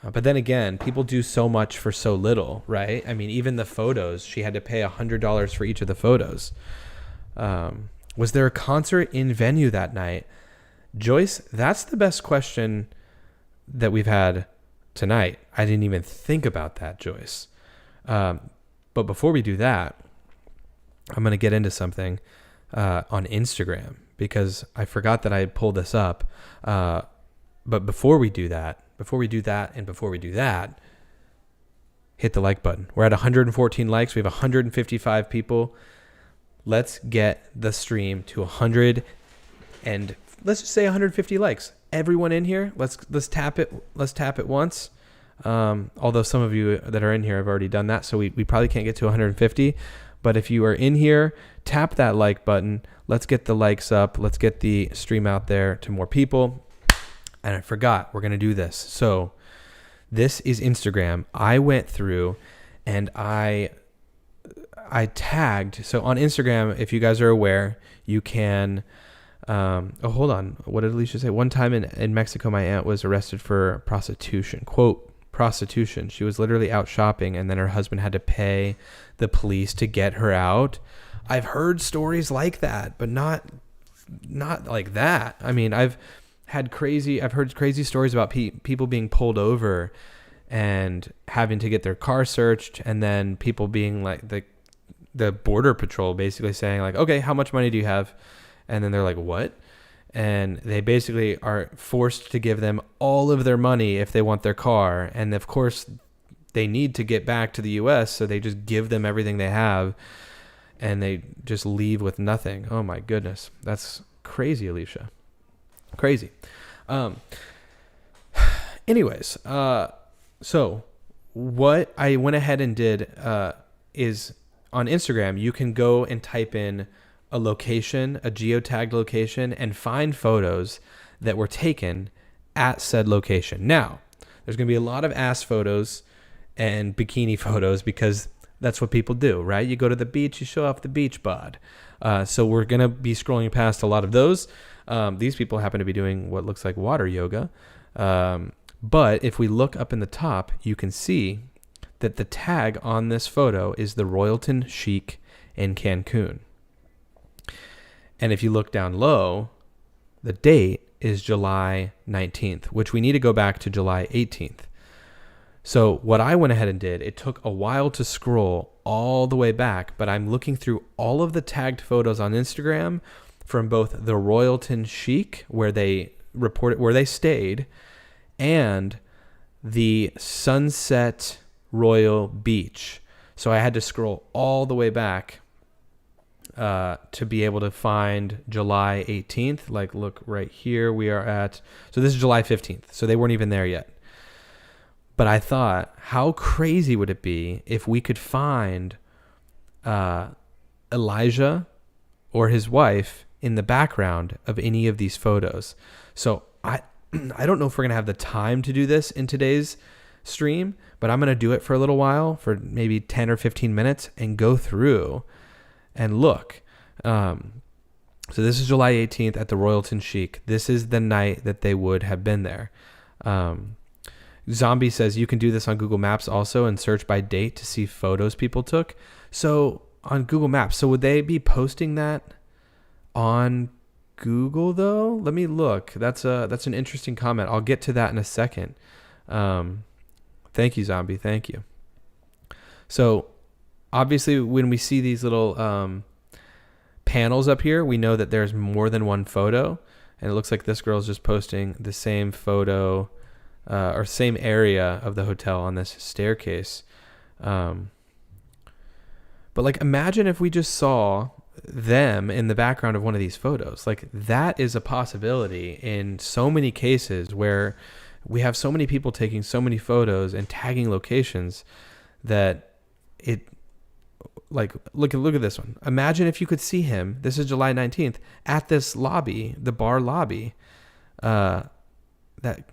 But then again, people do so much for so little, right? I mean, even the photos, she had to pay $100 for each of the photos. Was there a concert in venue that night? Joyce, that's the best question that we've had tonight. I didn't even think about that, Joyce. But before we do that, I'm going to get into something on Instagram, because I forgot that I had pulled this up. But before we do that, hit the like button. We're at 114 likes. We have 155 people. Let's get the stream to 100, and let's just say 150 likes. Everyone in here, let's tap it. Let's tap it once. Although some of you that are in here have already done that, so we probably can't get to 150. But if you are in here, tap that like button. Let's get the likes up. Let's get the stream out there to more people. And I forgot, we're going to do this. So this is Instagram. I went through and I tagged. So on Instagram, if you guys are aware, you can, hold on. What did Alicia say? One time in Mexico, my aunt was arrested for prostitution. Quote, prostitution. She was literally out shopping, and then her husband had to pay the police to get her out. I've heard stories like that, but not like that. I mean, I've heard crazy stories about people being pulled over and having to get their car searched, and then people being like, the border patrol basically saying like, okay, how much money do you have? And then they're like, what? And they basically are forced to give them all of their money if they want their car. And of course they need to get back to the US, so they just give them everything they have and they just leave with nothing. Oh my goodness. That's crazy, Alicia. Crazy. Anyways, so what I went ahead and did is on Instagram, you can go and type in a location, a geotagged location, and find photos that were taken at said location. Now, there's going to be a lot of ass photos and bikini photos, because that's what people do, right? You go to the beach, you show off the beach bod. So we're going to be scrolling past a lot of those. These people happen to be doing what looks like water yoga. But if we look up in the top, you can see that the tag on this photo is the Royalton Chic in Cancun. And if you look down low, the date is July 19th, which we need to go back to July 18th. So what I went ahead and did, it took a while to scroll all the way back, but I'm looking through all of the tagged photos on Instagram from both the Royalton Chic, where they reported where they stayed, and the Sunset Royal Beach. So I had to scroll all the way back to be able to find July 18th. Like, look right here, we are at, so this is July 15th. So they weren't even there yet. But I thought, how crazy would it be if we could find Elijah or his wife in the background of any of these photos? So I don't know if we're going to have the time to do this in today's stream, but I'm going to do it for a little while, for maybe 10 or 15 minutes, and go through and look. So this is July 18th at the Royalton Chic. This is the night that they would have been there. Zombie says you can do this on Google Maps also and search by date to see photos people took. So on Google Maps, so would they be posting that on Google though? Let me look. That's an interesting comment. I'll get to that in a second. Thank you, Zombie. Thank you. So obviously when we see these little panels up here, we know that there's more than one photo, and it looks like this girl's just posting the same photo or same area of the hotel on this staircase. But like, imagine if we just saw them in the background of one of these photos. Like, that is a possibility in so many cases where we have so many people taking so many photos and tagging locations that it, like, look at this one. Imagine if you could see him, this is July 19th, at this lobby, the bar lobby, that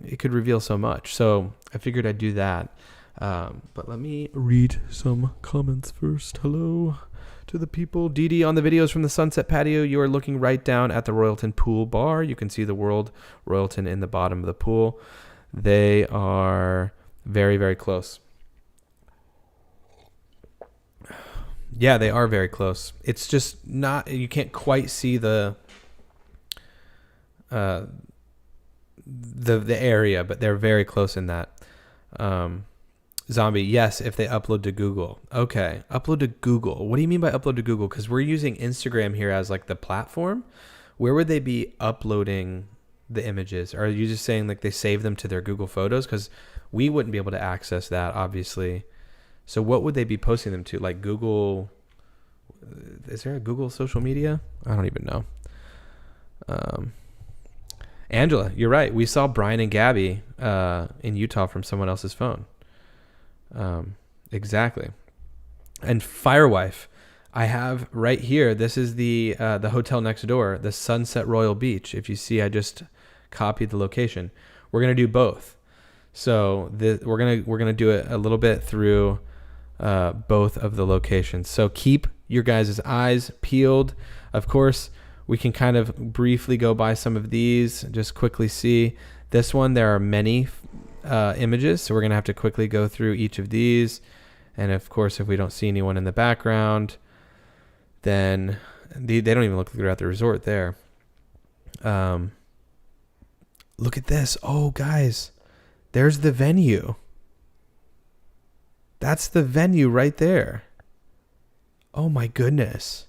it could reveal so much. So I figured I'd do that. But let me read some comments first. Hello to the people. Dee on the videos from the Sunset Patio, you are looking right down at the Royalton Pool Bar. You can see the World Royalton in the bottom of the pool. They are very, very close. Yeah, they are very close. It's just not, you can't quite see the area, but they're very close in that. Zombie, yes, if they upload to Google. Okay, upload to Google. What do you mean by upload to Google? Because we're using Instagram here as like the platform. Where would they be uploading the images? Are you just saying like they save them to their Google Photos? Because we wouldn't be able to access that, obviously. So what would they be posting them to? Like Google, is there a Google social media? I don't even know. Angela, you're right. We saw Brian and Gabby in Utah from someone else's phone. Exactly. And Firewife, I have right here, this is the hotel next door, the Sunset Royal Beach. If you see, I just copied the location. We're going to do both. So we're going to do it a little bit through both of the locations. So keep your guys' eyes peeled. Of course, we can kind of briefly go by some of these, just quickly see. This one, there are many images, so we're going to have to quickly go through each of these. And of course, if we don't see anyone in the background, then they don't even look throughout the resort there. Look at this. Oh, guys, there's the venue. That's the venue right there. Oh my goodness.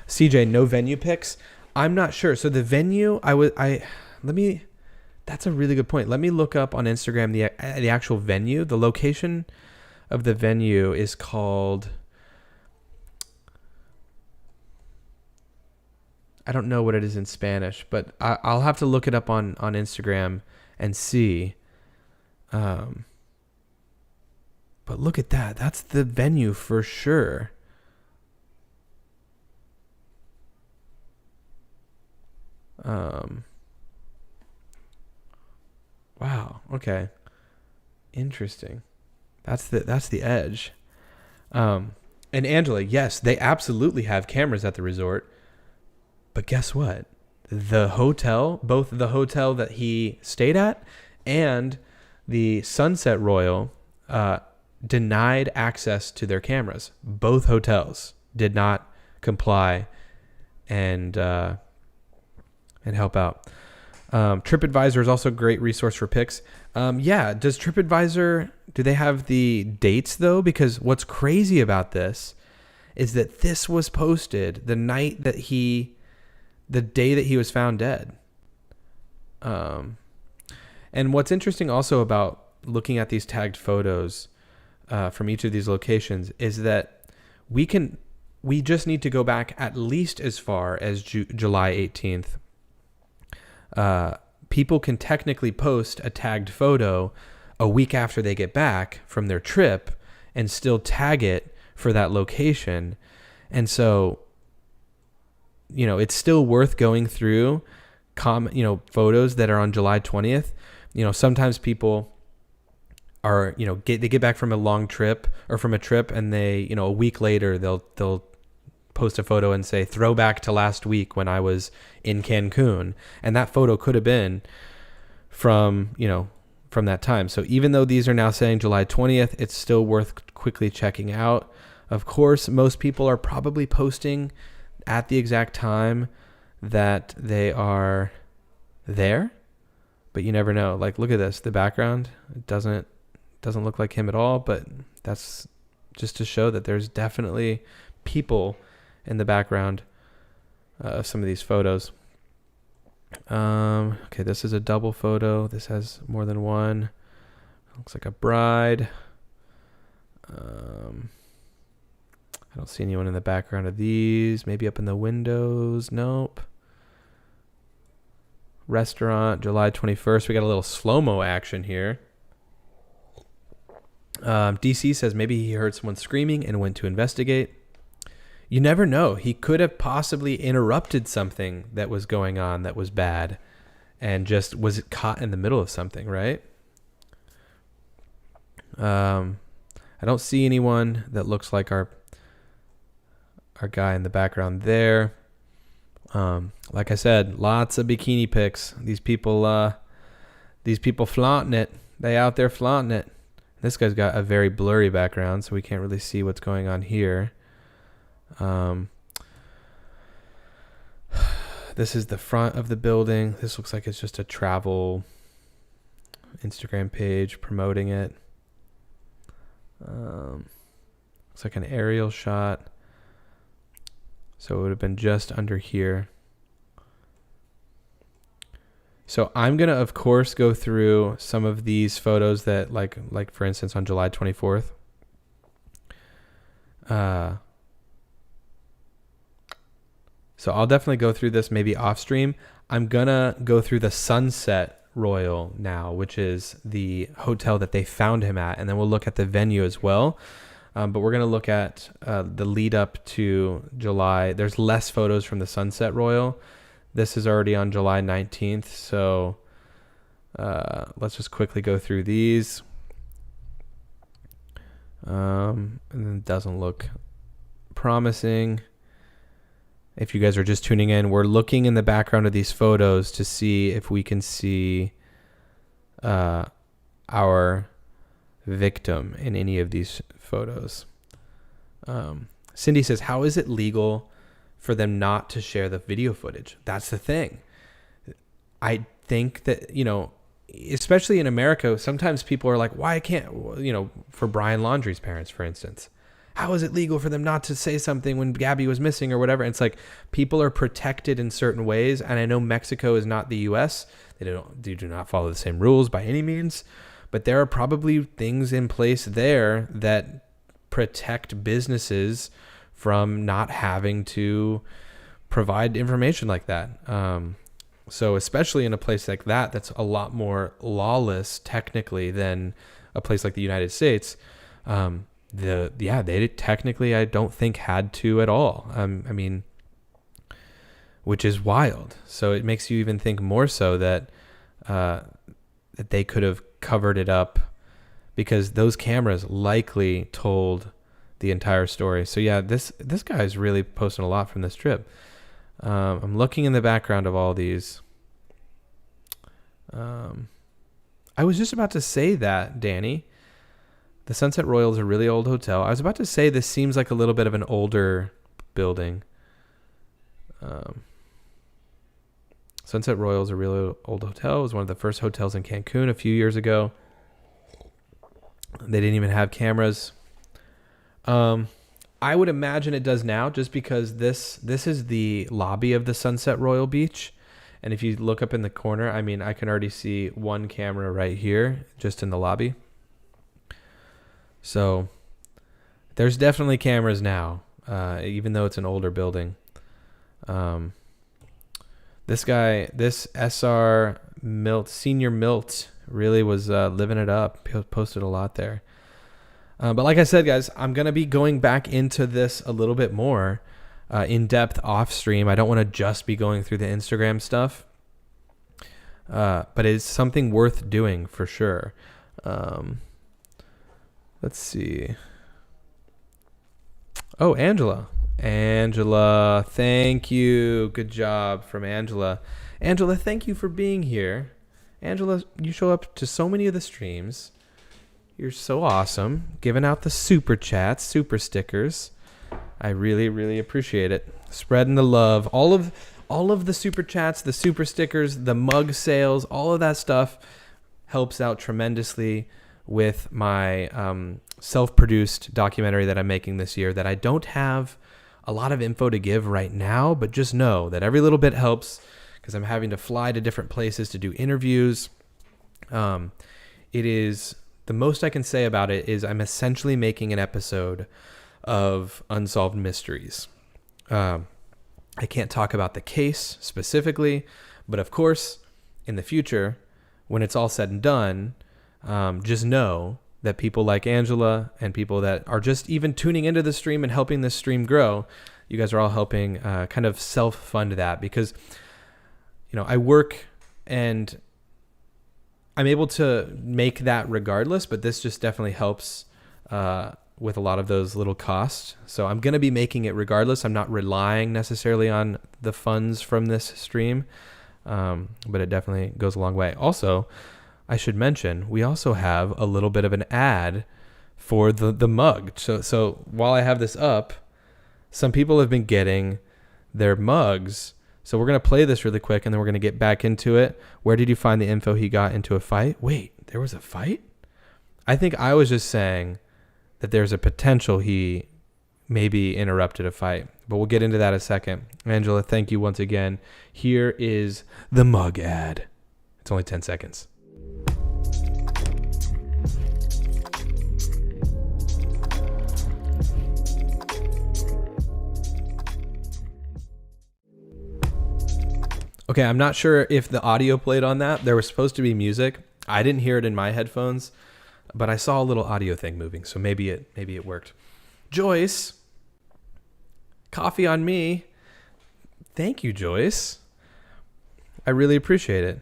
CJ, no venue pics? I'm not sure. So the venue, that's a really good point. Let me look up on Instagram the actual venue. The location of the venue is called, I don't know what it is in Spanish, but I'll have to look it up on Instagram and see. But look at that. That's the venue for sure. Wow. Okay. Interesting. That's the edge. And Angela, yes, they absolutely have cameras at the resort. But guess what? The hotel, both the hotel that he stayed at and the Sunset Royal, denied access to their cameras. Both hotels did not comply and help out. TripAdvisor is also a great resource for pics. Yeah, does TripAdvisor, do they have the dates though? Because what's crazy about this is that this was posted the day that he was found dead. And what's interesting also about looking at these tagged photos from each of these locations is that we just need to go back at least as far as July 18th. People can technically post a tagged photo a week after they get back from their trip and still tag it for that location. And so, it's still worth going through photos that are on July 20th. Sometimes people are, they get back from a long trip or from a trip and they, a week later, they'll post a photo and say throwback to last week when I was in Cancun, and that photo could have been from that time. So even though these are now saying July 20th, it's still worth quickly checking out. Of course, most people are probably posting at the exact time that they are there, but you never know. Like, look at this, the background, it doesn't look like him at all, but that's just to show that there's definitely people in the background of some of these photos. Okay, this is a double photo. This has more than one. Looks like a bride. I don't see anyone in the background of these. Maybe up in the windows. Nope. Restaurant, July 21st. We got a little slow-mo action here. DC says maybe he heard someone screaming and went to investigate. You never know. He could have possibly interrupted something that was going on that was bad and just was caught in the middle of something, right? I don't see anyone that looks like our guy in the background there. Like I said, lots of bikini pics. These people flaunting it. They out there flaunting it. This guy's got a very blurry background, so we can't really see what's going on here. This is the front of the building. This looks like it's just a travel Instagram page promoting it. Looks like an aerial shot. So it would have been just under here. So I'm going to, of course, go through some of these photos that, like for instance, on July 24th. So I'll definitely go through this maybe off stream. I'm going to go through the Sunset Royal now, which is the hotel that they found him at. And then we'll look at the venue as well. But we're going to look at the lead up to July. There's less photos from the Sunset Royal. This is already on July 19th. So let's just quickly go through these. And then it doesn't look promising. If you guys are just tuning in, we're looking in the background of these photos to see if we can see our victim in any of these photos. Cindy says, how is it legal for them not to share the video footage? That's the thing. I think that, especially in America, sometimes people are like, why can't, for Brian Laundrie's parents, for instance, how is it legal for them not to say something when Gabby was missing or whatever? And it's like people are protected in certain ways. And I know Mexico is not the US. They do not follow the same rules by any means. But there are probably things in place there that protect businesses from not having to provide information like that. So especially in a place like that, that's a lot more lawless technically than a place like the United States. They technically, I don't think, had to at all. Which is wild. So it makes you even think more so that they could have covered it up, because those cameras likely told the entire story. So yeah, this guy's really posting a lot from this trip. I'm looking in the background of all these. I was just about to say that, Danny. The Sunset Royal is a really old hotel. I was about to say this seems like a little bit of an older building. Sunset Royal is a really old hotel. It was one of the first hotels in Cancun a few years ago. They didn't even have cameras. I would imagine it does now, just because this is the lobby of the Sunset Royal Beach. And if you look up in the corner, I can already see one camera right here, just in the lobby. So there's definitely cameras now, even though it's an older building. This guy, this SR Milt, Senior Milt, really was living it up. Posted a lot there. But like I said, guys, I'm going to be going back into this a little bit more in depth off stream. I don't want to just be going through the Instagram stuff. But it's something worth doing for sure. Let's see. Oh, Angela. Angela, thank you. Good job from Angela. Angela, thank you for being here. Angela, you show up to so many of the streams. You're so awesome. Giving out the super chats, super stickers. I really, really appreciate it. Spreading the love. All of the super chats, the super stickers, the mug sales, all of that stuff helps out tremendously with my self-produced documentary that I'm making this year that I don't have a lot of info to give right now, but just know that every little bit helps, because I'm having to fly to different places to do interviews. It is, the most I can say about it is I'm essentially making an episode of unsolved mysteries. I can't talk about the case specifically, but of course, in the future, when it's all said and done, just know that people like Angela and people that are just even tuning into the stream and helping this stream grow, you guys are all helping kind of self-fund that, because, I work and I'm able to make that regardless, but this just definitely helps with a lot of those little costs. So I'm going to be making it regardless. I'm not relying necessarily on the funds from this stream, but it definitely goes a long way. Also, I should mention, we also have a little bit of an ad for the mug. So while I have this up, some people have been getting their mugs. So we're going to play this really quick, and then we're going to get back into it. Where did you find the info he got into a fight? Wait, there was a fight? I think I was just saying that there's a potential he maybe interrupted a fight, but we'll get into that in a second. Angela, thank you once again. Here is the mug ad. It's only 10 seconds. Okay, I'm not sure if the audio played on that. There was supposed to be music. I didn't hear it in my headphones, but I saw a little audio thing moving, so maybe it worked. Joyce, coffee on me. Thank you, Joyce. I really appreciate it.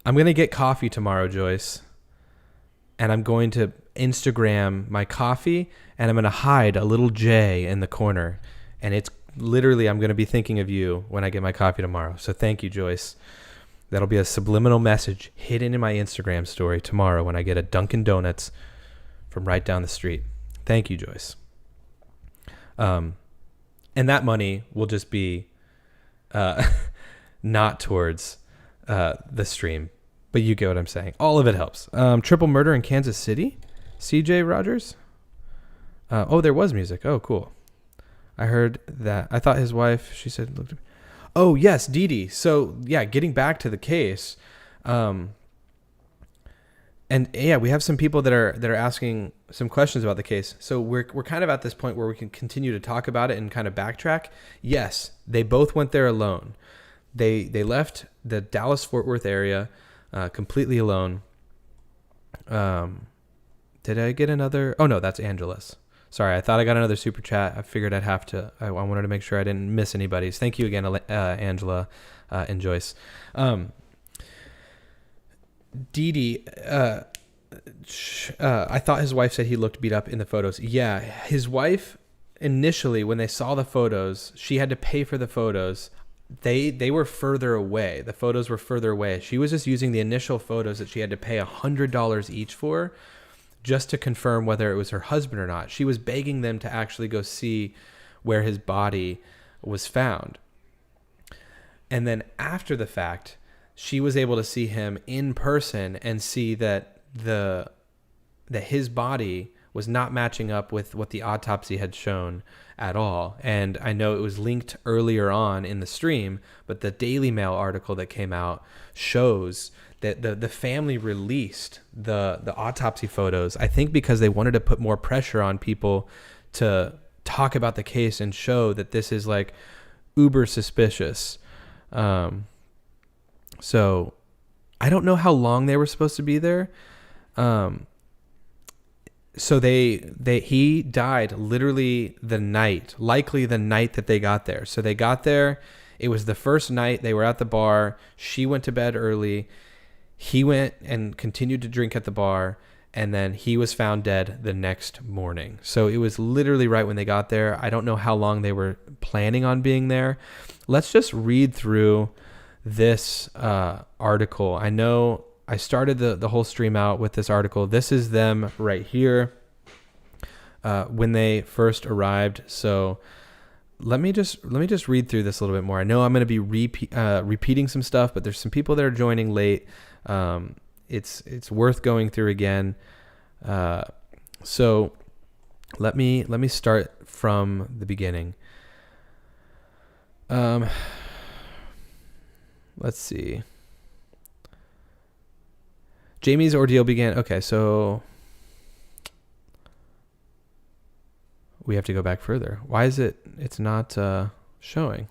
I'm going to get coffee tomorrow, Joyce, and I'm going to Instagram my coffee, and I'm going to hide a little J in the corner, and it's literally, I'm going to be thinking of you when I get my coffee tomorrow. So thank you, Joyce. That'll be a subliminal message hidden in my Instagram story tomorrow when I get a Dunkin' Donuts from right down the street. Thank you, Joyce. And that money will just be not towards the stream, but you get what I'm saying. All of it helps. Triple murder in Kansas City? CJ Rogers? Oh, there was music. Oh, cool. I heard that. I thought his wife, she said, looked at me. Oh, yes, Dee Dee. So, yeah, getting back to the case. And, yeah, we have some people that are asking some questions about the case. So we're kind of at this point where we can continue to talk about it and kind of backtrack. Yes, they both went there alone. They left the Dallas-Fort Worth area completely alone. Did I get another? Oh, no, that's Angela's. Sorry, I thought I got another super chat. I figured I'd have to. I wanted to make sure I didn't miss anybody's. Thank you again, Angela and Joyce. Dee Dee, I thought his wife said he looked beat up in the photos. Yeah, his wife, initially, when they saw the photos, she had to pay for the photos. They were further away. The photos were further away. She was just using the initial photos that she had to pay $100 each for, just to confirm whether it was her husband or not. She was begging them to actually go see where his body was found. And then after the fact, she was able to see him in person and see that his body was not matching up with what the autopsy had shown at all. And I know it was linked earlier on in the stream, but the Daily Mail article that came out shows that the family released the autopsy photos, I think because they wanted to put more pressure on people to talk about the case and show that this is like uber suspicious. So I don't know how long they were supposed to be there. So he died literally likely the night that they got there. So they got there. It was the first night they were at the bar. She went to bed early. He went and continued to drink at the bar, and then he was found dead the next morning. So it was literally right when they got there. I don't know how long they were planning on being there. Let's just read through this article. I know I started the whole stream out with this article. This is them right here when they first arrived. So let me just read through this a little bit more. I know I'm going to be repeating some stuff, but there's some people that are joining late. It's worth going through again. So let me start from the beginning. Let's see. Jamie's ordeal began. Okay, so we have to go back further. Why is it's not showing?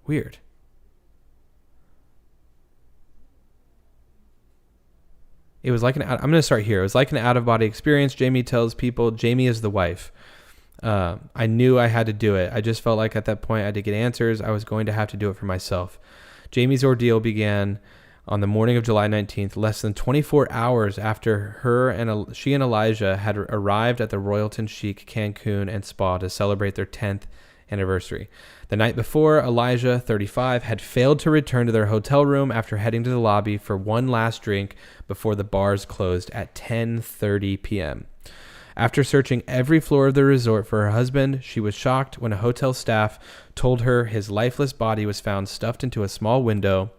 Weird. It was like I'm going to start here. It was like an out-of-body experience. Jamie tells people. Jamie is the wife. I knew I had to do it. I just felt like at that point I had to get answers. I was going to have to do it for myself. Jamie's ordeal began on the morning of July 19th, less than 24 hours after she and Elijah had arrived at the Royalton Chic Cancun and Spa to celebrate their 10th anniversary. The night before, Elijah, 35, had failed to return to their hotel room after heading to the lobby for one last drink before the bars closed at 10:30 p.m. After searching every floor of the resort for her husband, she was shocked when a hotel staff told her his lifeless body was found stuffed into a small window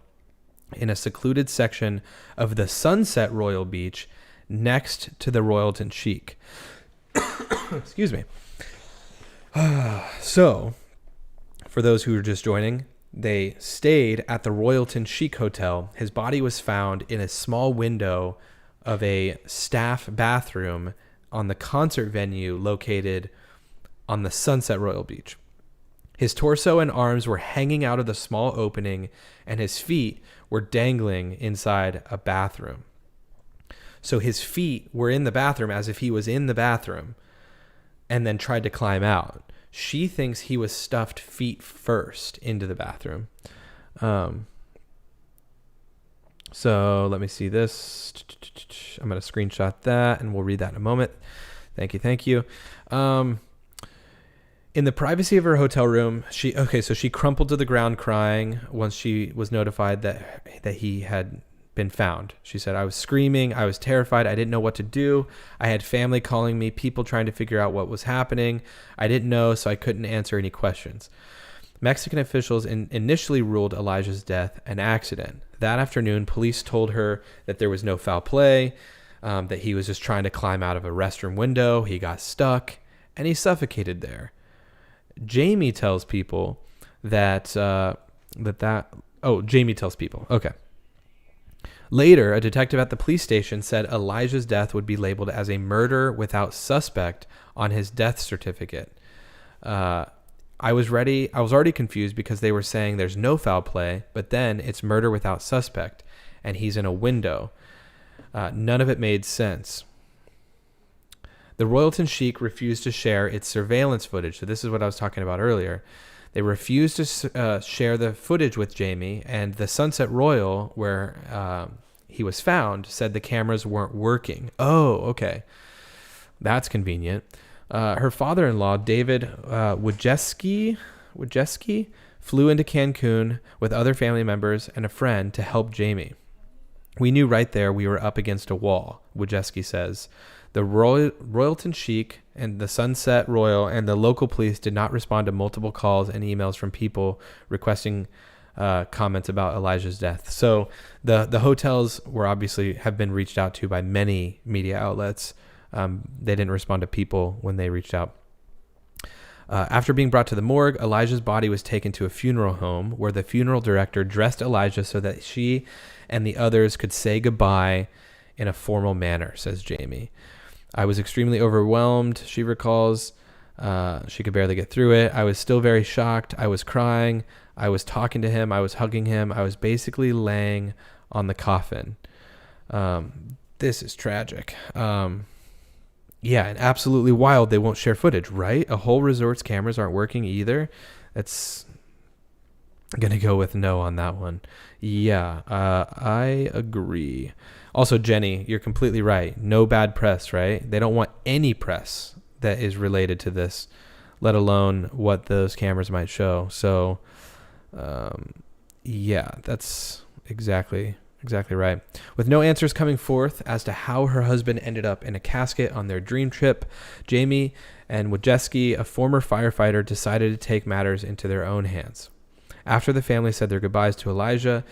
in a secluded section of the Sunset Royal Beach next to the Royalton Chic. Excuse me. So, for those who are just joining, they stayed at the Royalton Chic Hotel. His body was found in a small window of a staff bathroom on the concert venue located on the Sunset Royal Beach. His torso and arms were hanging out of the small opening, and his feet were dangling inside a bathroom. So his feet were in the bathroom as if he was in the bathroom and then tried to climb out. She thinks he was stuffed feet first into the bathroom. So let me see this. I'm going to screenshot that and we'll read that in a moment. Thank you. In the privacy of her hotel room, she crumpled to the ground crying once she was notified that he had been found. She said, "I was screaming. I was terrified. I didn't know what to do. I had family calling me, people trying to figure out what was happening. I didn't know, so I couldn't answer any questions." Mexican officials initially ruled Elijah's death an accident. That afternoon, police told her that there was no foul play, that he was just trying to climb out of a restroom window. He got stuck, and he suffocated there. Jamie tells people Jamie tells people. Okay. Later, a detective at the police station said Elijah's death would be labeled as a murder without suspect on his death certificate. I was already confused because they were saying there's no foul play, but then it's murder without suspect, and he's in a window. None of it made sense. The Royalton Chic refused to share its surveillance footage. So this is what I was talking about earlier. They refused to share the footage with Jamie, and the Sunset Royal, where he was found, said the cameras weren't working. Oh, okay. That's convenient. Her father-in-law, David Wojcicki, flew into Cancun with other family members and a friend to help Jamie. "We knew right there we were up against a wall," Wojcicki says. The Royalton Chic and the Sunset Royal and the local police did not respond to multiple calls and emails from people requesting comments about Elijah's death. So the hotels have been reached out to by many media outlets. They didn't respond to people when they reached out. After being brought to the morgue, Elijah's body was taken to a funeral home where the funeral director dressed Elijah so that she and the others could say goodbye in a formal manner, says Jamie. "I was extremely overwhelmed," she recalls. She could barely get through it. "I was still very shocked. I was crying. I was talking to him. I was hugging him. I was basically laying on the coffin." This is tragic. Yeah, and absolutely wild they won't share footage, right? A whole resort's cameras aren't working either. That's going to go with no on that one. Yeah, I agree. Also, Jenny, you're completely right. No bad press, right? They don't want any press that is related to this, let alone what those cameras might show. So, yeah, that's exactly right. With no answers coming forth as to how her husband ended up in a casket on their dream trip, Jamie and Wojcicki, a former firefighter, decided to take matters into their own hands. After the family said their goodbyes to Elijah,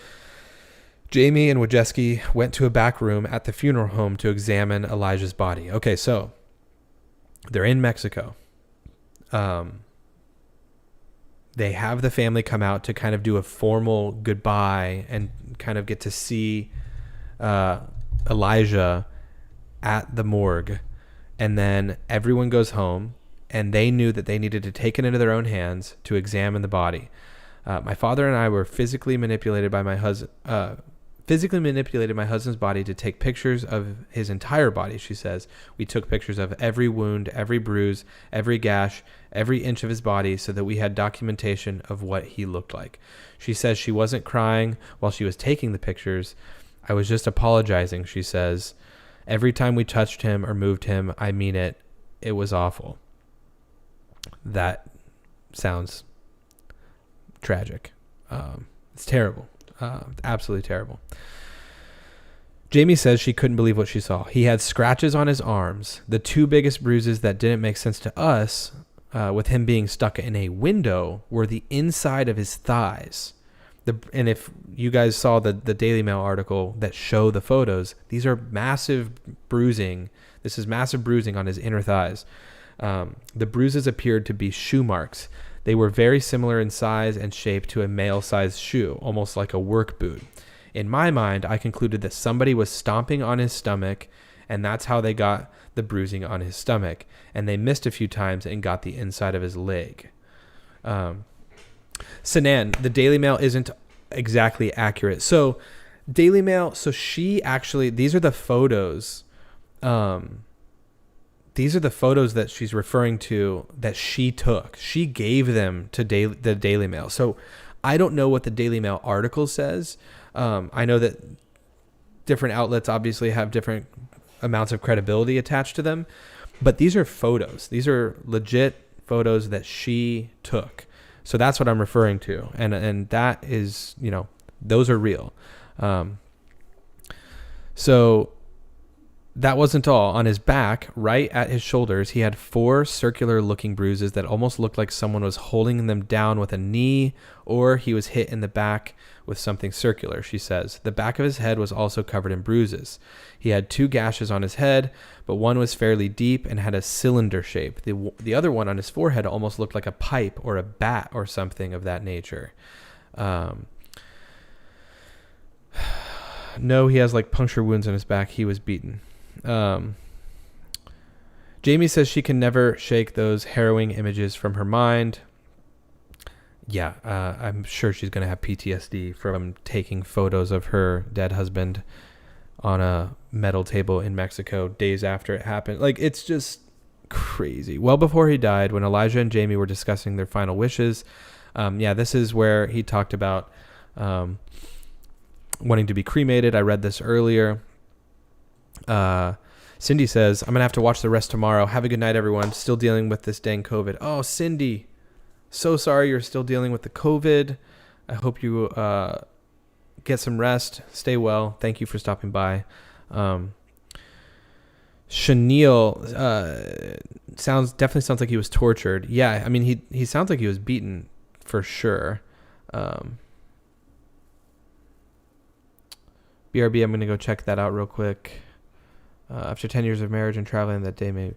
Jamie and Wojcicki went to a back room at the funeral home to examine Elijah's body. Okay, so they're in Mexico. They have the family come out to kind of do a formal goodbye and kind of get to see Elijah at the morgue. And then everyone goes home, and they knew that they needed to take it into their own hands to examine the body. My father and I were physically manipulated by my husband. Physically manipulated my husband's body to take pictures of his entire body, she says. We took pictures of every wound, every bruise, every gash, every inch of his body so that we had documentation of what he looked like. She says she wasn't crying while she was taking the pictures. I was just apologizing, she says. Every time we touched him or moved him, I mean it. It was awful. That sounds tragic. It's terrible. Absolutely terrible. Jamie says she couldn't believe what she saw. He had scratches on his arms. The two biggest bruises that didn't make sense to us, with him being stuck in a window, were the inside of his thighs. And if you guys saw the Daily Mail article that show the photos, these are massive bruising. This is massive bruising on his inner thighs. The bruises appeared to be shoe marks. They were very similar in size and shape to a male-sized shoe, almost like a work boot. In my mind, I concluded that somebody was stomping on his stomach, and that's how they got the bruising on his stomach. And they missed a few times and got the inside of his leg. Sanan, the Daily Mail isn't exactly accurate. So, Daily Mail, so she actually, these are the photos. These are the photos that she's referring to that she took. She gave them to the Daily Mail. So I don't know what the Daily Mail article says. I know that different outlets obviously have different amounts of credibility attached to them. But these are photos. These are legit photos that she took. So that's what I'm referring to. And that is, those are real. So that wasn't all. On his back, right at his shoulders, he had 4 circular-looking bruises that almost looked like someone was holding them down with a knee, or he was hit in the back with something circular, she says. The back of his head was also covered in bruises. He had 2 gashes on his head, but one was fairly deep and had a cylinder shape. The other one on his forehead almost looked like a pipe or a bat or something of that nature. No, he has like puncture wounds on his back. He was beaten. Jamie says she can never shake those harrowing images from her mind. Yeah, I'm sure she's going to have PTSD from taking photos of her dead husband on a metal table in Mexico days after it happened. Like, it's just crazy. Well before he died, when Elijah and Jamie were discussing their final wishes, this is where he talked about wanting to be cremated. I read this earlier. Cindy says, I'm going to have to watch the rest tomorrow. Have a good night, everyone. Still dealing with this dang COVID. Oh, Cindy, so sorry you're still dealing with the COVID. I hope you get some rest. Stay well. Thank you for stopping by. Chenille definitely sounds like he was tortured. Yeah, I mean, he sounds like he was beaten for sure. BRB, I'm going to go check that out real quick. After 10 years of marriage and traveling, that day may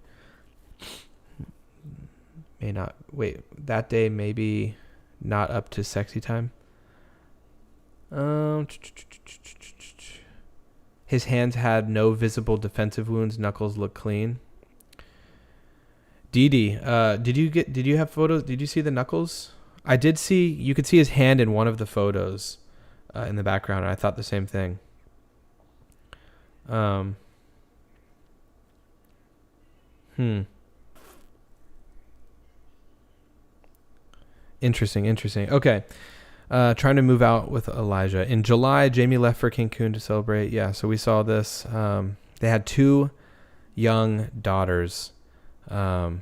not. Wait, that day may be not up to sexy time. His hands had no visible defensive wounds. Knuckles look clean. Dee Dee, did you have photos? Did you see the knuckles? I did see. You could see his hand in one of the photos in the background, and I thought the same thing. Interesting. Okay. Trying to move out with Elijah. In July, Jamie left for Cancun to celebrate. Yeah, so we saw this. They had 2 young daughters. I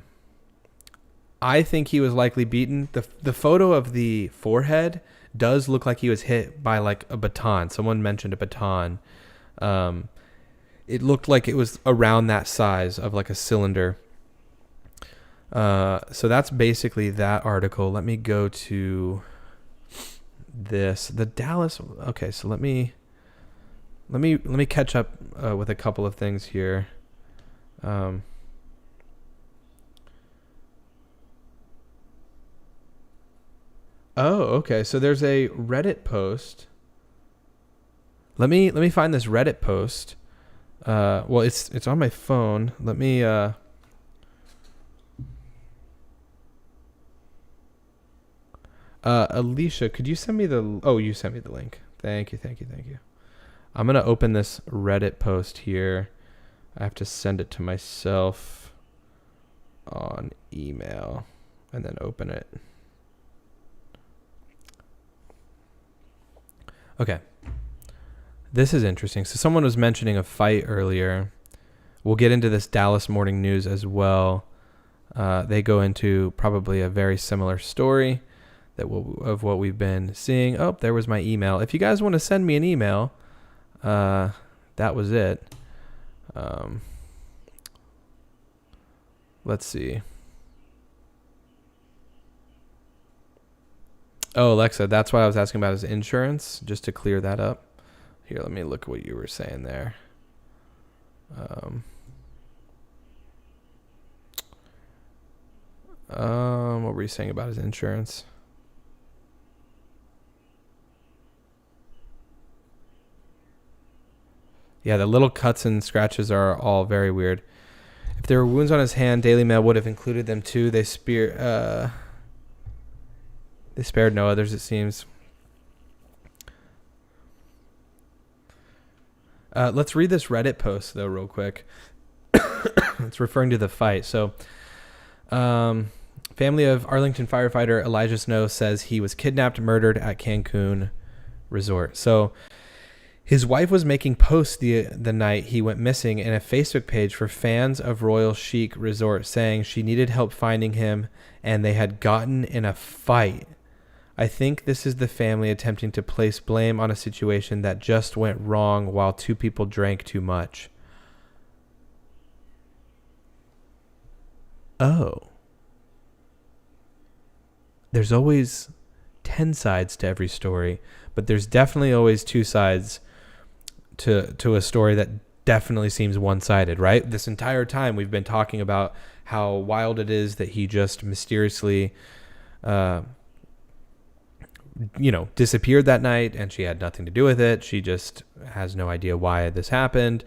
think he was likely beaten. The photo of the forehead does look like he was hit by like a baton. Someone mentioned a baton. It looked like it was around that size of like a cylinder. So that's basically that article. Let me go to this. The Dallas. Okay, so let me catch up with a couple of things here. Oh, okay. So there's a Reddit post. Let me find this Reddit post. Well, it's on my phone. Let me Alicia, could you send me you sent me the link. Thank you. I'm going to open this Reddit post here. I have to send it to myself on email and then open it. Okay. This is interesting. So someone was mentioning a fight earlier. We'll get into this Dallas Morning News as well. They go into probably a very similar story of what we've been seeing. Oh, there was my email. If you guys want to send me an email, that was it. Let's see. Oh, Alexa, that's what I was asking about, is insurance, just to clear that up. Here, let me look at what you were saying there. What were you saying about his insurance? Yeah, the little cuts and scratches are all very weird. If there were wounds on his hand, Daily Mail would have included them too. They spared no others, it seems. Let's read this Reddit post, though, real quick. It's referring to the fight. So, family of Arlington firefighter Elijah Snow says he was kidnapped, murdered at Cancun resort. So, his wife was making posts the night he went missing in a Facebook page for fans of Royal Chic Resort, saying she needed help finding him and they had gotten in a fight. I think this is the family attempting to place blame on a situation that just went wrong while two people drank too much. Oh. There's always 10 sides to every story, but there's definitely always two sides to a story that definitely seems one-sided, right? This entire time we've been talking about how wild it is that he just mysteriously disappeared that night and she had nothing to do with it. She just has no idea why this happened.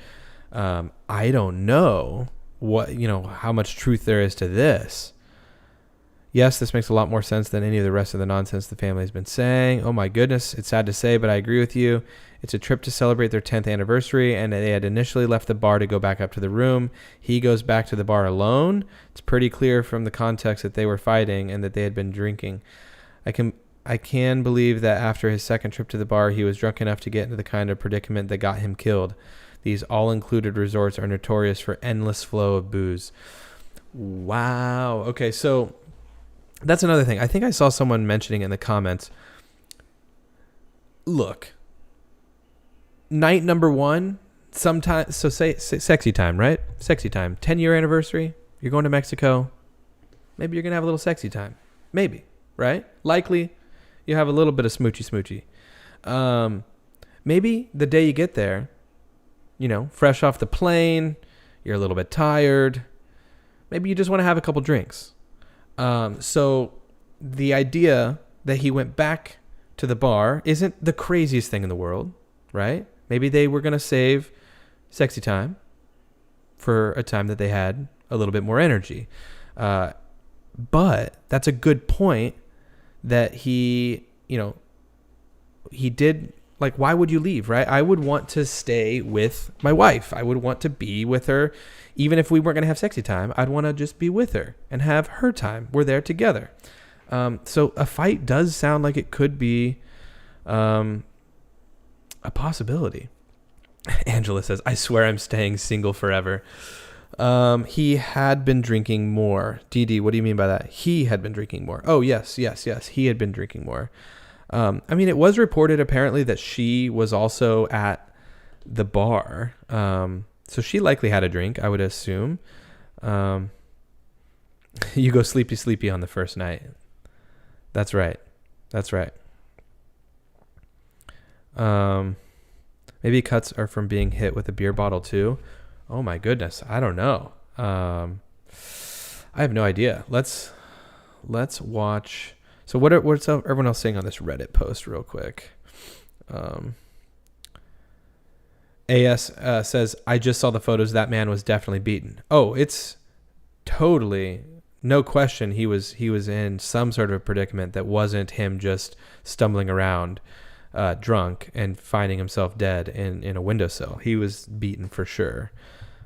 I don't know how much truth there is to this. Yes, this makes a lot more sense than any of the rest of the nonsense the family has been saying. Oh my goodness, it's sad to say, but I agree with you. It's a trip to celebrate their 10th anniversary, and they had initially left the bar to go back up to the room. He goes back to the bar alone. It's pretty clear from the context that they were fighting and that they had been drinking. I can believe that after his second trip to the bar, he was drunk enough to get into the kind of predicament that got him killed. These all-included resorts are notorious for endless flow of booze. Wow. Okay, so that's another thing. I think I saw someone mentioning in the comments. Look, night number one, sometime. So say sexy time, right? Sexy time. 10-year anniversary. You're going to Mexico. Maybe you're gonna have a little sexy time. Maybe, right? Likely, you have a little bit of smoochy. Maybe the day you get there, fresh off the plane, you're a little bit tired. Maybe you just want to have a couple drinks. So the idea that he went back to the bar isn't the craziest thing in the world, right? Maybe they were going to save sexy time for a time that they had a little bit more energy. But that's a good point that he did. Like, why would you leave, right? I would want to stay with my wife. I would want to be with her. Even if we weren't going to have sexy time, I'd want to just be with her and have her time. We're there together. So a fight does sound like it could be a possibility. Angela says, I swear I'm staying single forever. He had been drinking more. DD, what do you mean by that? He had been drinking more. Oh, yes. He had been drinking more. It was reported apparently that she was also at the bar. So she likely had a drink, I would assume. You go sleepy on the first night. That's right. Maybe cuts are from being hit with a beer bottle too. Oh my goodness. I don't know. I have no idea. Let's watch. So what's everyone else saying on this Reddit post real quick? AS says, I just saw the photos. That man was definitely beaten. Oh, it's totally no question he was in some sort of a predicament that wasn't him just stumbling around drunk and finding himself dead in a windowsill. He was beaten for sure.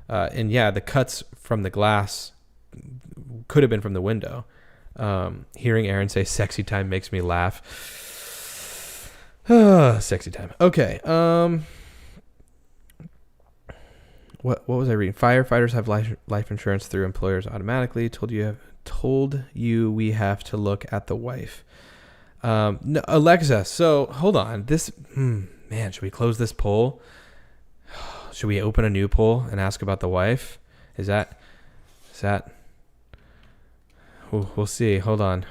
And yeah, the cuts from the glass could have been from the window. Hearing Aaron say sexy time makes me laugh. Sexy time. Okay. What was I reading? Firefighters have life insurance through employers automatically. Told you we have to look at the wife. No, Alexa. So hold on. This man, should we close this poll? Should we open a new poll and ask about the wife? Is that? We'll see. Hold on.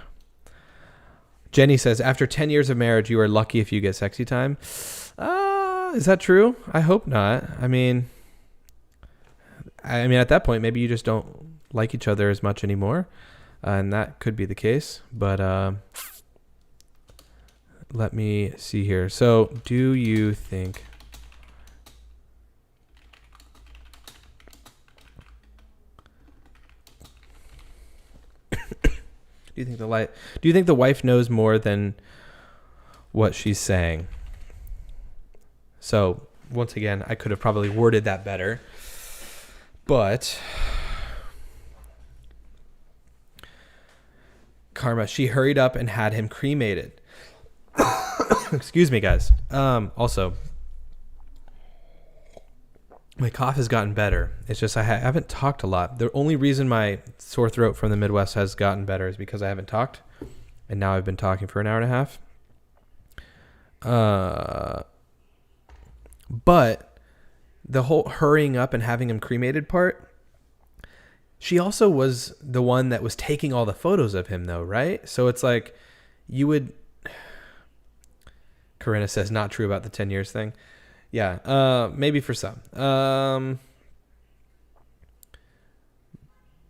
Jenny says, after 10 years of marriage, you are lucky if you get sexy time. Is that true? I hope not. I mean, at that point, maybe you just don't like each other as much anymore. And that could be the case. But let me see here. So do you think... Do you think the wife knows more than what she's saying? So once again, I could have probably worded that better, but Karma, she hurried up and had him cremated. Excuse me, guys. Also, my cough has gotten better. It's just I haven't talked a lot. The only reason my sore throat from the Midwest has gotten better is because I haven't talked. And now I've been talking for an hour and a half. But the whole hurrying up and having him cremated part, she also was the one that was taking all the photos of him, though, right? So it's like you would... Corinna says, not true about the 10 years thing. Yeah, maybe for some.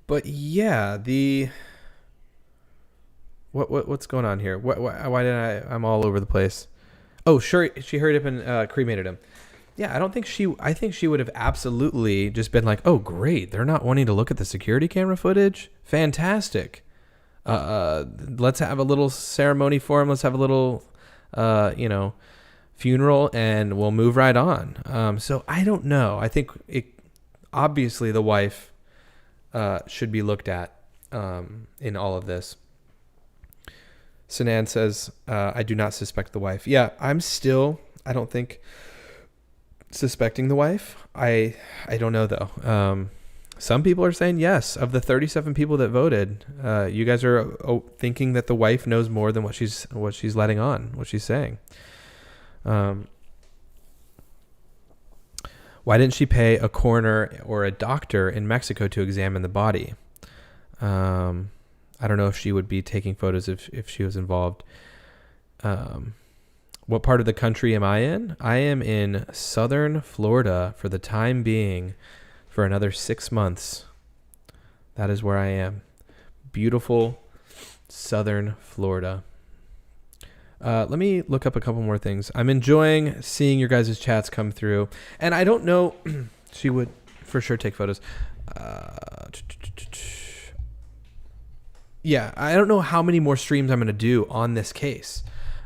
But yeah, what's going on here? Why did I'm all over the place? Oh, sure, she hurried up and cremated him. Yeah, I think she would have absolutely just been like, oh, great, they're not wanting to look at the security camera footage? Fantastic. Let's have a little ceremony for him. Let's have a little, funeral, and we'll move right on. So I don't know. I think obviously the wife should be looked at in all of this. Sanan says, I do not suspect the wife. Yeah, I don't think suspecting the wife. I don't know though. Some people are saying yes. Of the 37 people that voted, you guys are thinking that the wife knows more than what she's letting on, what she's saying. Why didn't she pay a coroner or a doctor in Mexico to examine the body? I don't know if she would be taking photos if she was involved. What part of the country am I in? I am in southern Florida for the time being for another 6 months. That is where I am. Beautiful southern Florida. Let me look up a couple more things. I'm enjoying seeing your guys' chats come through. And I don't know, she would for sure take photos. Yeah, I don't know how many more streams I'm going to do on this case.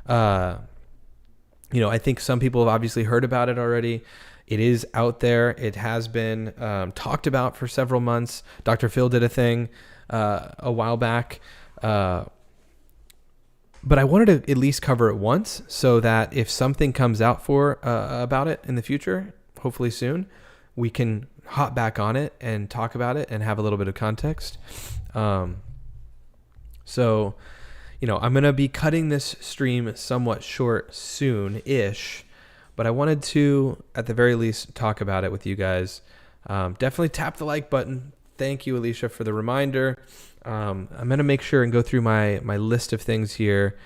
I think some people have obviously heard about it already. It is out there. It has been talked about for several months. Dr. Phil did a thing a while back. But I wanted to at least cover it once so that if something comes out about it in the future, hopefully soon, we can hop back on it and talk about it and have a little bit of context. So, I'm going to be cutting this stream somewhat short soon-ish, but I wanted to, at the very least, talk about it with you guys. Definitely tap the like button. Thank you, Alicia, for the reminder. I'm going to make sure and go through my list of things here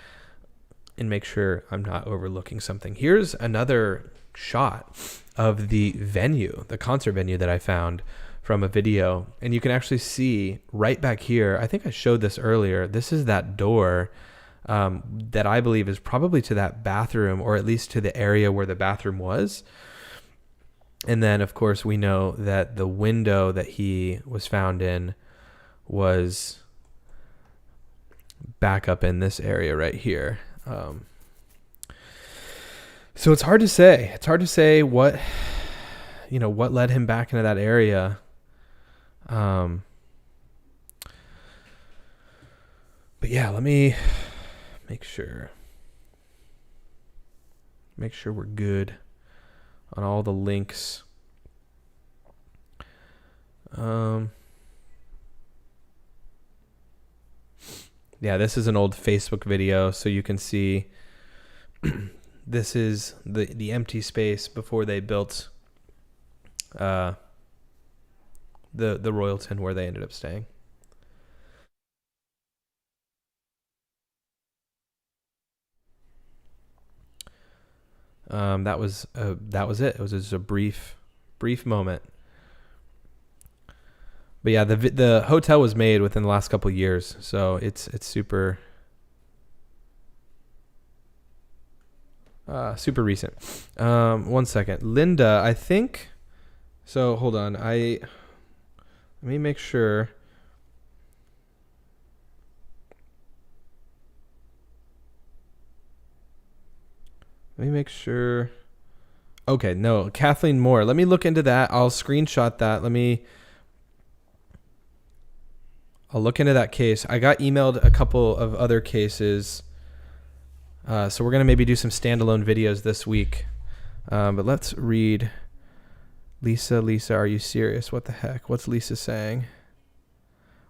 and make sure I'm not overlooking something. Here's another shot of the venue, the concert venue that I found from a video. And you can actually see right back here, I think I showed this earlier, this is that door that I believe is probably to that bathroom, or at least to the area where the bathroom was. And then, of course, we know that the window that he was found in was back up in this area right here. So it's hard to say. It's hard to say what led him back into that area. But yeah, let me make sure we're good on all the links. Yeah, this is an old Facebook video, so you can see this is the empty space before they built the Royalton where they ended up staying. That was it. It was just a brief moment. But yeah, the hotel was made within the last couple of years, so it's super recent. 1 second, Linda. I think so. Hold on. Let me make sure. Okay, no, Kathleen Moore. Let me look into that. I'll screenshot that. I'll look into that case. I got emailed a couple of other cases. So we're going to maybe do some standalone videos this week. But let's read. Lisa, are you serious? What the heck? What's Lisa saying?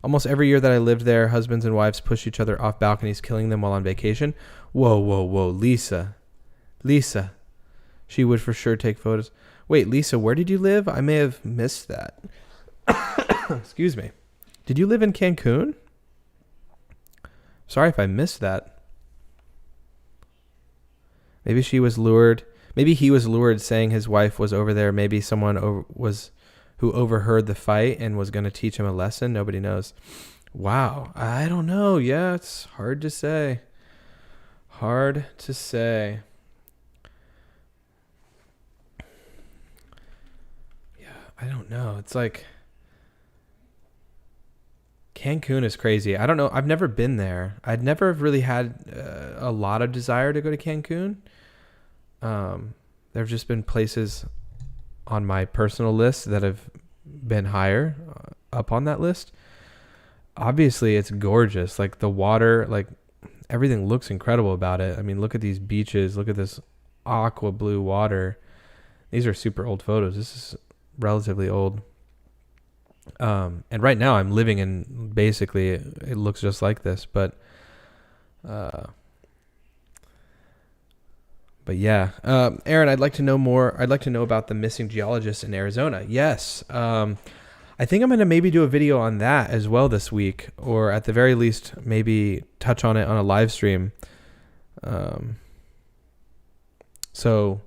Almost every year that I lived there, husbands and wives pushed each other off balconies, killing them while on vacation. Whoa. Lisa. She would for sure take photos. Wait, Lisa, where did you live? I may have missed that. Excuse me. Did you live in Cancun? Sorry if I missed that. Maybe she was lured. Maybe he was lured saying his wife was over there. Maybe someone who overheard the fight and was going to teach him a lesson. Nobody knows. Wow. I don't know. Yeah, it's hard to say. Yeah, I don't know. It's like Cancun is crazy. I don't know. I've never been there. I'd never really had a lot of desire to go to Cancun. There have just been places on my personal list that have been higher up on that list. Obviously, it's gorgeous. Like the water, like everything looks incredible about it. I mean, look at these beaches. Look at this aqua blue water. These are super old photos. This is relatively old. And right now I'm living in basically it looks just like this, but yeah, Aaron, I'd like to know more. I'd like to know about the missing geologist in Arizona. Yes. I think I'm going to maybe do a video on that as well this week, or at the very least, maybe touch on it on a live stream. So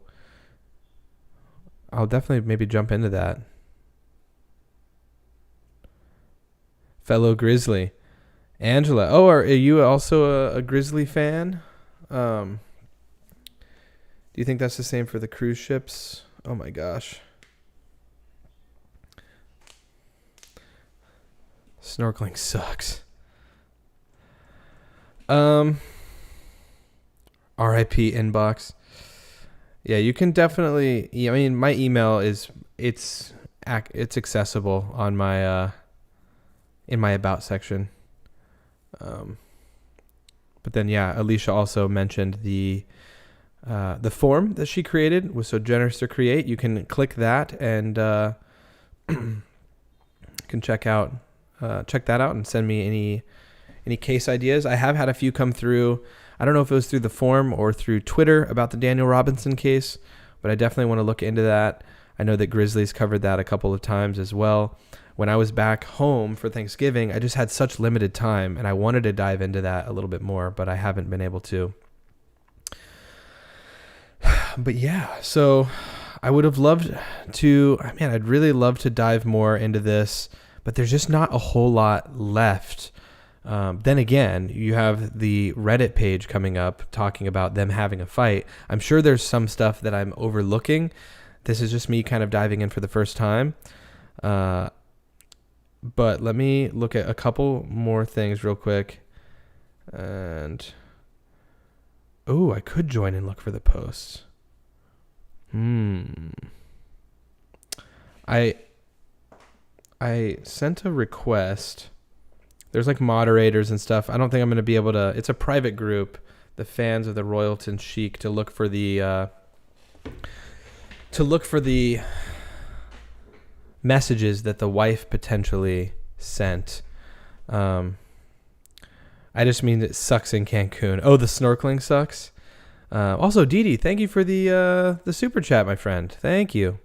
I'll definitely maybe jump into that. Fellow Grizzly. Angela. Oh, are you also a Grizzly fan? Do you think that's the same for the cruise ships? Oh my gosh. Snorkeling sucks. RIP inbox. Yeah, you can definitely. I mean, my email it's accessible on my in my about section. But then yeah, Alicia also mentioned the form that she created, was so generous to create. You can click that and can check that out and send me any case ideas. I have had a few come through. I don't know if it was through the form or through Twitter about the Daniel Robinson case, but I definitely want to look into that. I know that Grizzlies covered that a couple of times as well. When I was back home for Thanksgiving, I just had such limited time, and I wanted to dive into that a little bit more, but I haven't been able to. But yeah, so I would have loved to, I'd really love to dive more into this, but there's just not a whole lot left. Then again, you have the Reddit page coming up talking about them having a fight. I'm sure there's some stuff that I'm overlooking. This is just me kind of diving in for the first time. But let me look at a couple more things real quick. And I could join and look for the posts. I sent a request. There's like moderators and stuff. I don't think I'm going to be able to. It's a private group, the fans of the Royalton Chic, to look for the messages that the wife potentially sent. I just mean it sucks in Cancun. Oh, the snorkeling sucks. Also, Dee, thank you for the super chat, my friend. Thank you.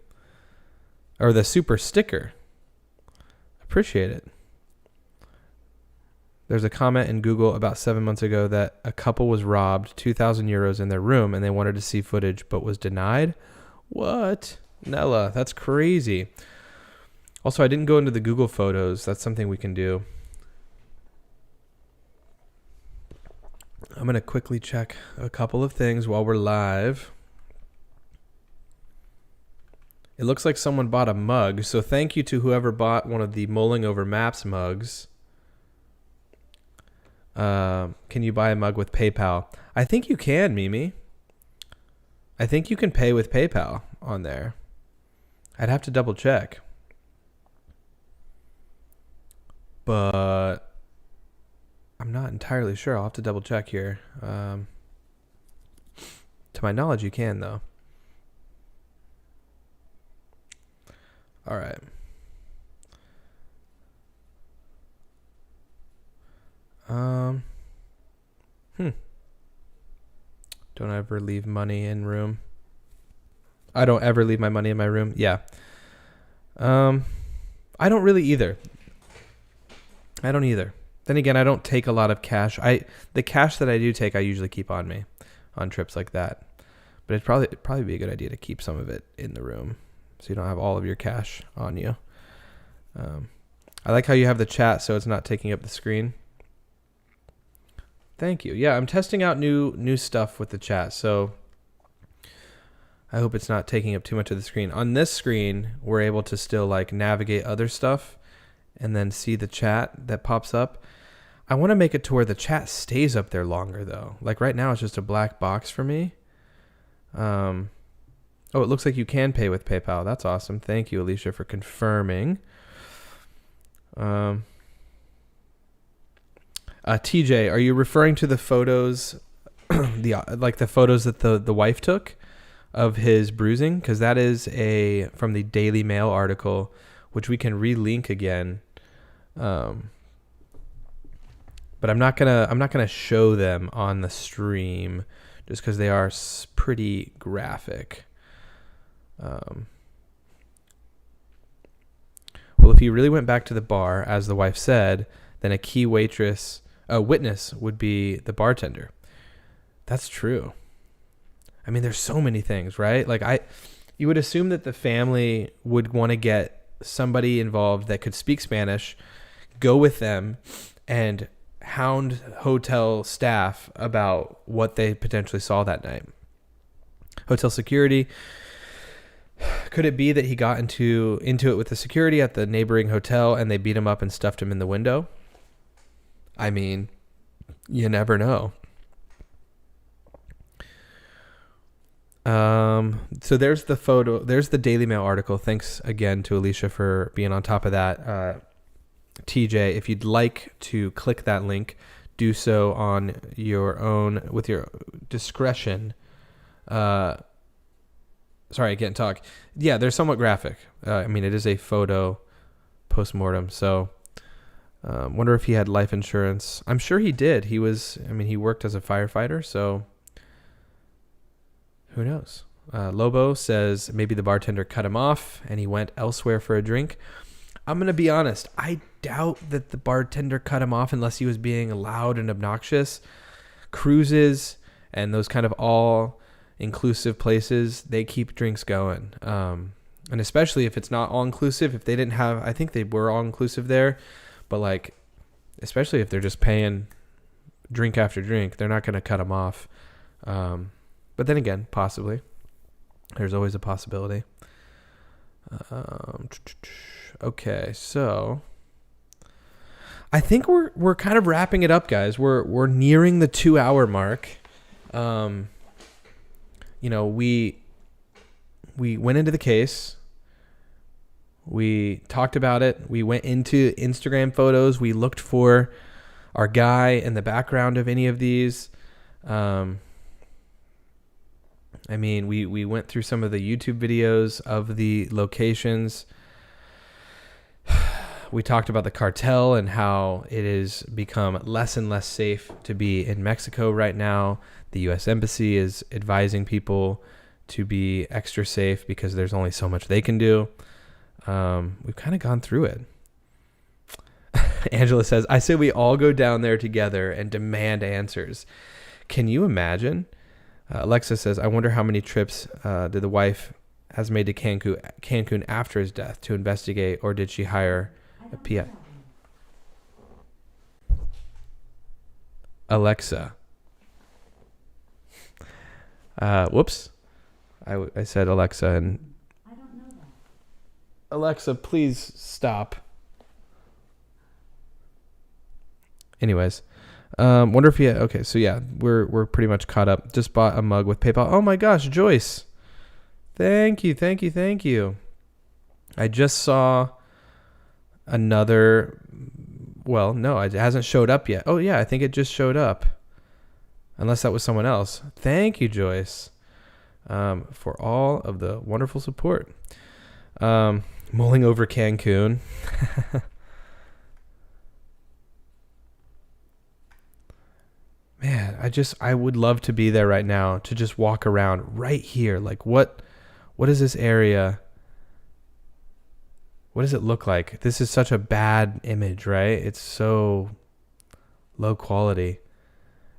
Or the super sticker. Appreciate it. There's a comment in Google about 7 months ago that a couple was robbed 2,000 euros in their room and they wanted to see footage but was denied. What? Nella, that's crazy. Also, I didn't go into the Google Photos. That's something we can do. I'm going to quickly check a couple of things while we're live. It looks like someone bought a mug, so thank you to whoever bought one of the Mulling Over Maps mugs. Can you buy a mug with PayPal? I think you can, Mimi. I think you can pay with PayPal on there. I'd have to double check. But I'm not entirely sure. I'll have to double check here. To my knowledge, you can, though. All right. Don't ever leave money in room. I don't ever leave my money in my room. Yeah. I don't really either. I don't either. Then again, I don't take a lot of cash. The cash that I do take, I usually keep on me on trips like that. But it'd probably be a good idea to keep some of it in the room so you don't have all of your cash on you. I like how you have the chat so it's not taking up the screen. Thank you. Yeah, I'm testing out new stuff with the chat, so I hope it's not taking up too much of the screen. On this screen, we're able to still like navigate other stuff and then see the chat that pops up. I want to make it to where the chat stays up there longer though. Like right now it's just a black box for me. Oh, it looks like you can pay with PayPal. That's awesome. Thank you, Alicia, for confirming. TJ, are you referring to the photos, the photos that the wife took of his bruising? Because that is from the Daily Mail article, which we can relink again. But I'm not gonna show them on the stream just because they are pretty graphic. Well, if he really went back to the bar, as the wife said, then a key witness would be the bartender. That's true. I mean, there's so many things, right? Like you would assume that the family would want to get somebody involved that could speak Spanish, go with them, and hound hotel staff about what they potentially saw that night. Hotel security. Could it be that he got into it with the security at the neighboring hotel and they beat him up and stuffed him in the window? I mean, you never know. So there's the photo. There's the Daily Mail article. Thanks again to Alicia for being on top of that. TJ, if you'd like to click that link, do so on your own with your discretion. Sorry, I can't talk. Yeah, they're somewhat graphic. I mean, it is a photo post-mortem. So wonder if he had life insurance. I'm sure he did. He worked as a firefighter, so who knows? Lobo says maybe the bartender cut him off and he went elsewhere for a drink. I'm going to be honest. I doubt that the bartender cut him off unless he was being loud and obnoxious. Cruises and those kind of all-inclusive places, they keep drinks going. And especially if it's not all-inclusive, if they didn't have, I think they were all-inclusive there, but like, especially if they're just paying drink after drink, they're not going to cut them off. But then again, possibly. There's always a possibility. Okay, so I think we're kind of wrapping it up, guys. We're nearing the 2-hour mark. We went into the case. We talked about it. We went into Instagram photos. We looked for our guy in the background of any of these. We went through some of the YouTube videos of the locations. We talked about the cartel and how it has become less and less safe to be in Mexico right now. The U.S. Embassy is advising people to be extra safe because there's only so much they can do. We've kind of gone through it. Angela says, I say we all go down there together and demand answers. Can you imagine? Alexa says, I wonder how many trips did the wife has made to Cancun after his death to investigate, or did she hire a PI? Alexa. Whoops. I said Alexa, and I don't know that. Alexa, please stop. Anyways, wonder if okay, so yeah, we're pretty much caught up. Just bought a mug with PayPal. Oh my gosh, Joyce. Thank you. I just saw another, well, no, it hasn't showed up yet. Oh yeah, I think it just showed up. Unless that was someone else. Thank you, Joyce, for all of the wonderful support. Mulling over Cancun. Man, I would love to be there right now to just walk around right here. Like what is this area? What does it look like? This is such a bad image, right? It's so low quality.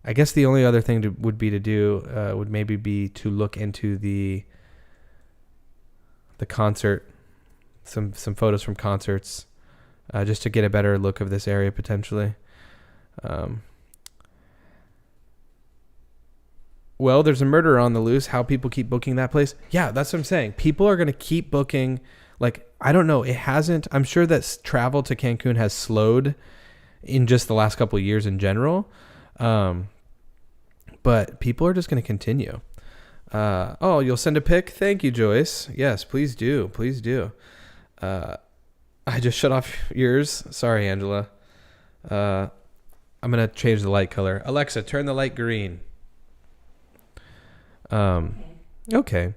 I guess the only other thing would maybe be to look into the concert, some photos from concerts, just to get a better look of this area potentially. Well, there's a murderer on the loose. How people keep booking that place? Yeah, that's what I'm saying. People are going to keep booking. Like, I don't know. It hasn't. I'm sure that travel to Cancun has slowed in just the last couple of years in general. But people are just going to continue. You'll send a pic? Thank you, Joyce. Yes, please do. Please do. I just shut off yours. Sorry, Angela. I'm going to change the light color. Alexa, turn the light green. Okay.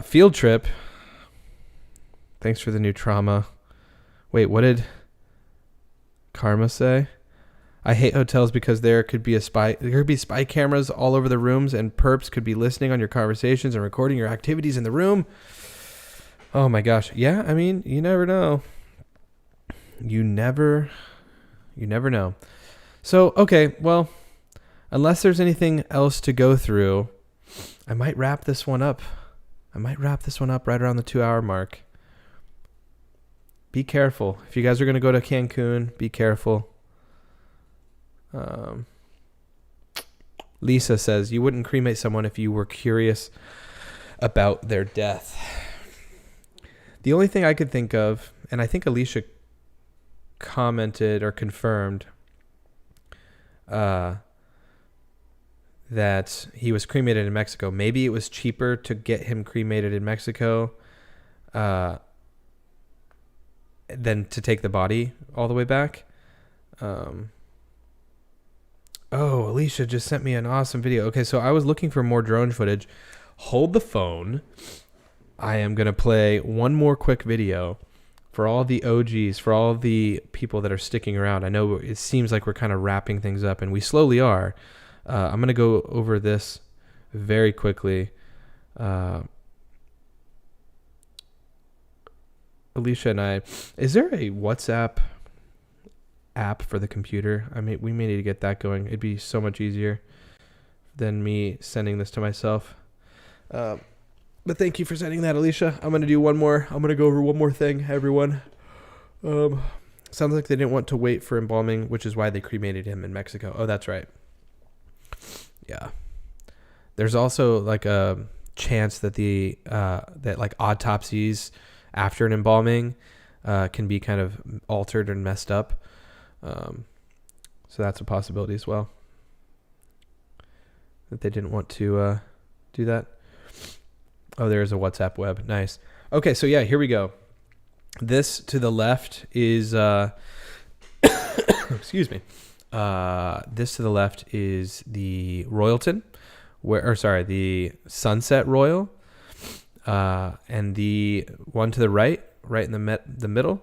Field trip. Thanks for the new trauma. Wait, what did Karma say? I hate hotels because there could be spy cameras all over the rooms, and perps could be listening on your conversations and recording your activities in the room. Oh my gosh. Yeah, I mean, you never know. You never know. So, okay, well, unless there's anything else to go through, I might wrap this one up. Right around the 2-hour mark. Be careful. If you guys are going to go to Cancun, be careful. Lisa says, you wouldn't cremate someone if you were curious about their death. The only thing I could think of, and I think Alicia commented or confirmed, that he was cremated in Mexico. Maybe it was cheaper to get him cremated in Mexico than to take the body all the way back. Alicia just sent me an awesome video. Okay, so I was looking for more drone footage. Hold the phone. I am going to play one more quick video for all the OGs, for all the people that are sticking around. I know it seems like we're kind of wrapping things up, and we slowly are. I'm going to go over this very quickly. Alicia and I, is there a WhatsApp app for the computer? I mean, we may need to get that going. It'd be so much easier than me sending this to myself. But thank you for sending that, Alicia. I'm going to do one more. I'm going to go over one more thing, everyone. Sounds like they didn't want to wait for embalming, which is why they cremated him in Mexico. Oh, that's right. Yeah. There's also like a chance that that like autopsies after an embalming can be kind of altered and messed up. So that's a possibility as well, that they didn't want to do that. Oh, there's a WhatsApp web. Nice. Okay, so yeah, here we go. This to the left is excuse me. This to the left is the Royalton, the Sunset Royal, and the one to the right in the middle,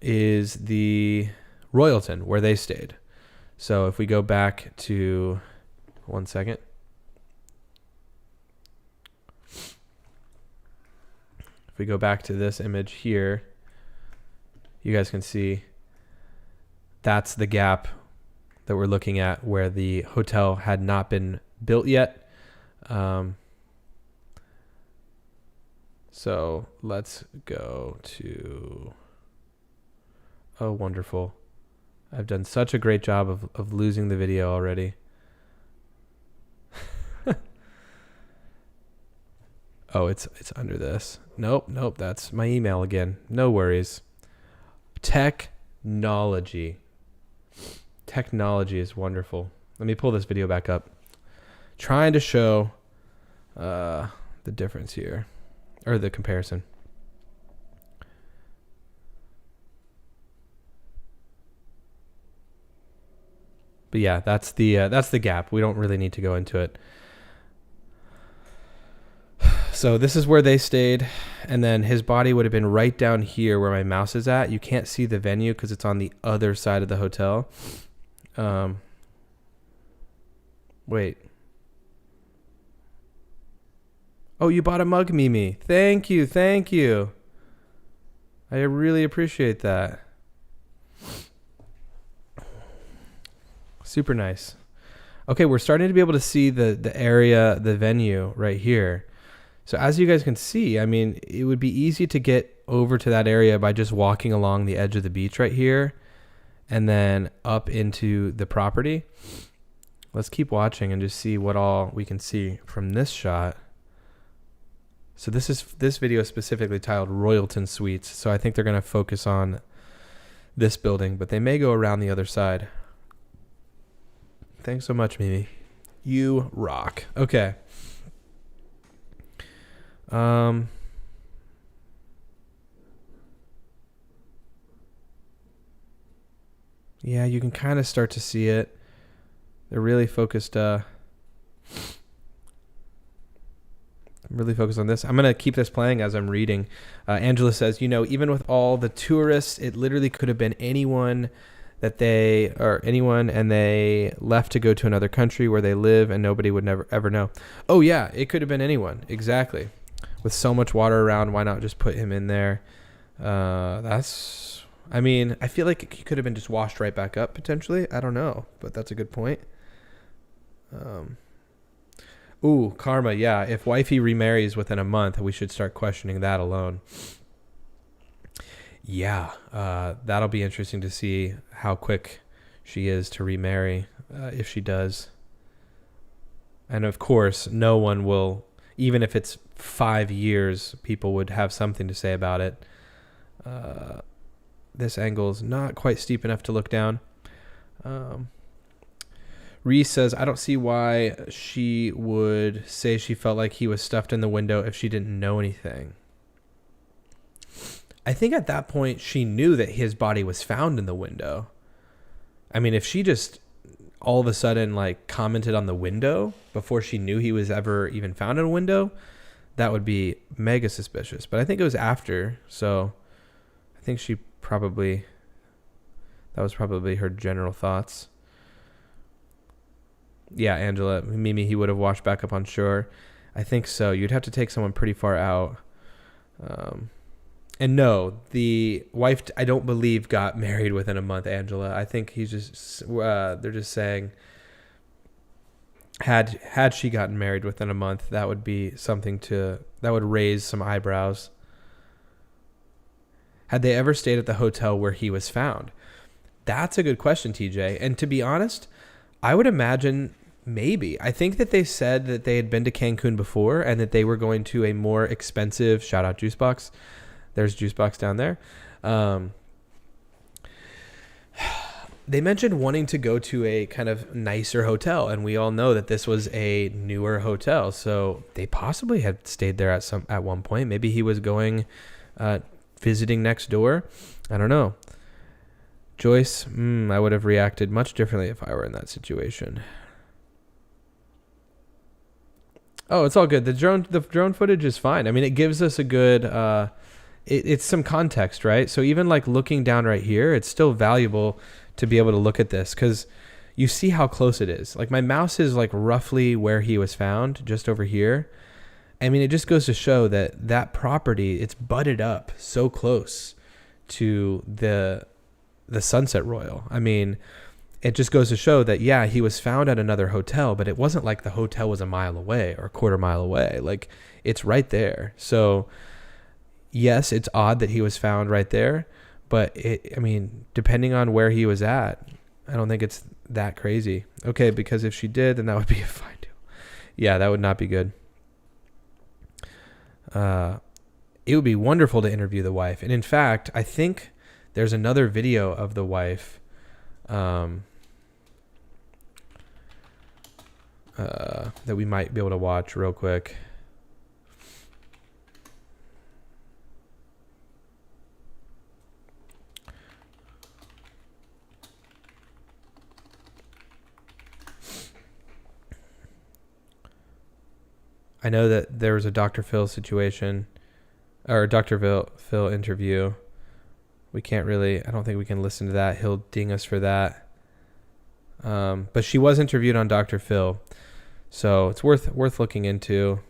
is the Royalton where they stayed. So if we go back to 1 second. If we go back to this image here, you guys can see that's the gap that we're looking at where the hotel had not been built yet. So let's go to, oh, wonderful. I've done such a great job of losing the video already. Oh, it's under this. Nope, that's my email again. No worries. Technology is wonderful. Let me pull this video back up. Trying to show the difference here, or the comparison. But yeah, that's the gap. We don't really need to go into it. So this is where they stayed, and then his body would have been right down here where my mouse is at. You can't see the venue because it's on the other side of the hotel. Wait. Oh, you bought a mug, Mimi. Thank you. I really appreciate that. Super nice. Okay, we're starting to be able to see the area, the venue right here. So as you guys can see, I mean, it would be easy to get over to that area by just walking along the edge of the beach right here and then up into the property. Let's keep watching and just see what all we can see from this shot. So this video is specifically titled Royalton Suites. So I think they're going to focus on this building, but they may go around the other side. Thanks so much, Mimi. You rock. Okay. Yeah, you can kind of start to see it. They're really focused on this. I'm going to keep this playing as I'm reading. Angela says, even with all the tourists, it literally could have been anyone and they left to go to another country where they live and nobody would never ever know. Oh yeah, it could have been anyone. Exactly. With so much water around, why not just put him in there? I feel like he could have been just washed right back up potentially. I don't know, but that's a good point. Karma. Yeah. If wifey remarries within a month, we should start questioning that alone. Yeah. That'll be interesting to see how quick she is to remarry, if she does. And of course, no one will, even if it's 5 years, people would have something to say about it. This angle is not quite steep enough to look down. Reese says, I don't see why she would say she felt like he was stuffed in the window if she didn't know anything. I think at that point she knew that his body was found in the window. I mean, if she just all of a sudden commented on the window before she knew he was ever even found in a window, that would be mega suspicious. But I think it was after, so I think that was probably her general thoughts. Yeah, Angela, Mimi, he would have washed back up on shore. I think so. You'd have to take someone pretty far out. And no, the wife, I don't believe, got married within a month, Angela. I think they're just saying, had she gotten married within a month, that would be something that would raise some eyebrows. Had they ever stayed at the hotel where he was found? That's a good question, TJ. And to be honest, I would imagine maybe. I think that they said that they had been to Cancun before and that they were going to a more expensive, shout out Juicebox. There's Juicebox down there. they mentioned wanting to go to a kind of nicer hotel, and we all know that this was a newer hotel, so they possibly had stayed there at one point. Maybe he was going visiting next door. I don't know. Joyce, I would have reacted much differently if I were in that situation. Oh, it's all good. The drone footage is fine. I mean, it gives us a good it's some context, right? So even like looking down right here, it's still valuable to be able to look at this, because you see how close it is. Like my mouse is like roughly where he was found, just over here. I mean, it just goes to show that property, it's butted up so close to the Sunset Royal. I mean, it just goes to show that, yeah, he was found at another hotel, but it wasn't like the hotel was a mile away or a quarter mile away. Like, it's right there. So yes, it's odd that he was found right there, but I mean, depending on where he was at, I don't think it's that crazy. Okay, because if she did, then that would be a fine deal. Yeah, that would not be good. It would be wonderful to interview the wife. And in fact, I think there's another video of the wife that we might be able to watch real quick. I know that there was a Dr. Phil situation, or a Dr. Phil interview. We can't really, I don't think we can listen to that. He'll ding us for that. But she was interviewed on Dr. Phil, so it's worth looking into.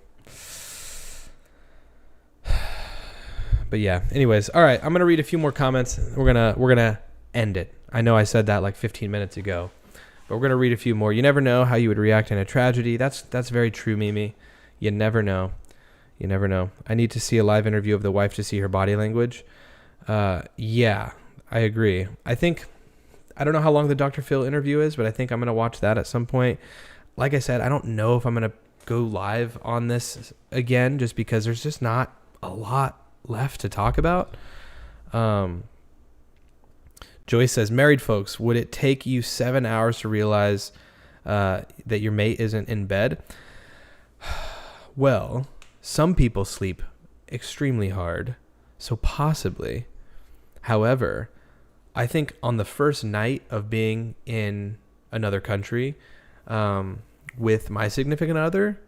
But yeah, anyways, all right, I'm gonna read a few more comments. We're gonna end it. I know I said that like 15 minutes ago, but we're gonna read a few more. You never know how you would react in a tragedy. That's very true, Mimi. You never know. You never know. I need to see a live interview of the wife to see her body language. Yeah, I agree. I don't know how long the Dr. Phil interview is, but I think I'm going to watch that at some point. Like I said, I don't know if I'm going to go live on this again, just because there's just not a lot left to talk about. Joyce says, married folks, would it take you 7 hours to realize that your mate isn't in bed? Well, some people sleep extremely hard, so possibly. However, I think on the first night of being in another country with my significant other,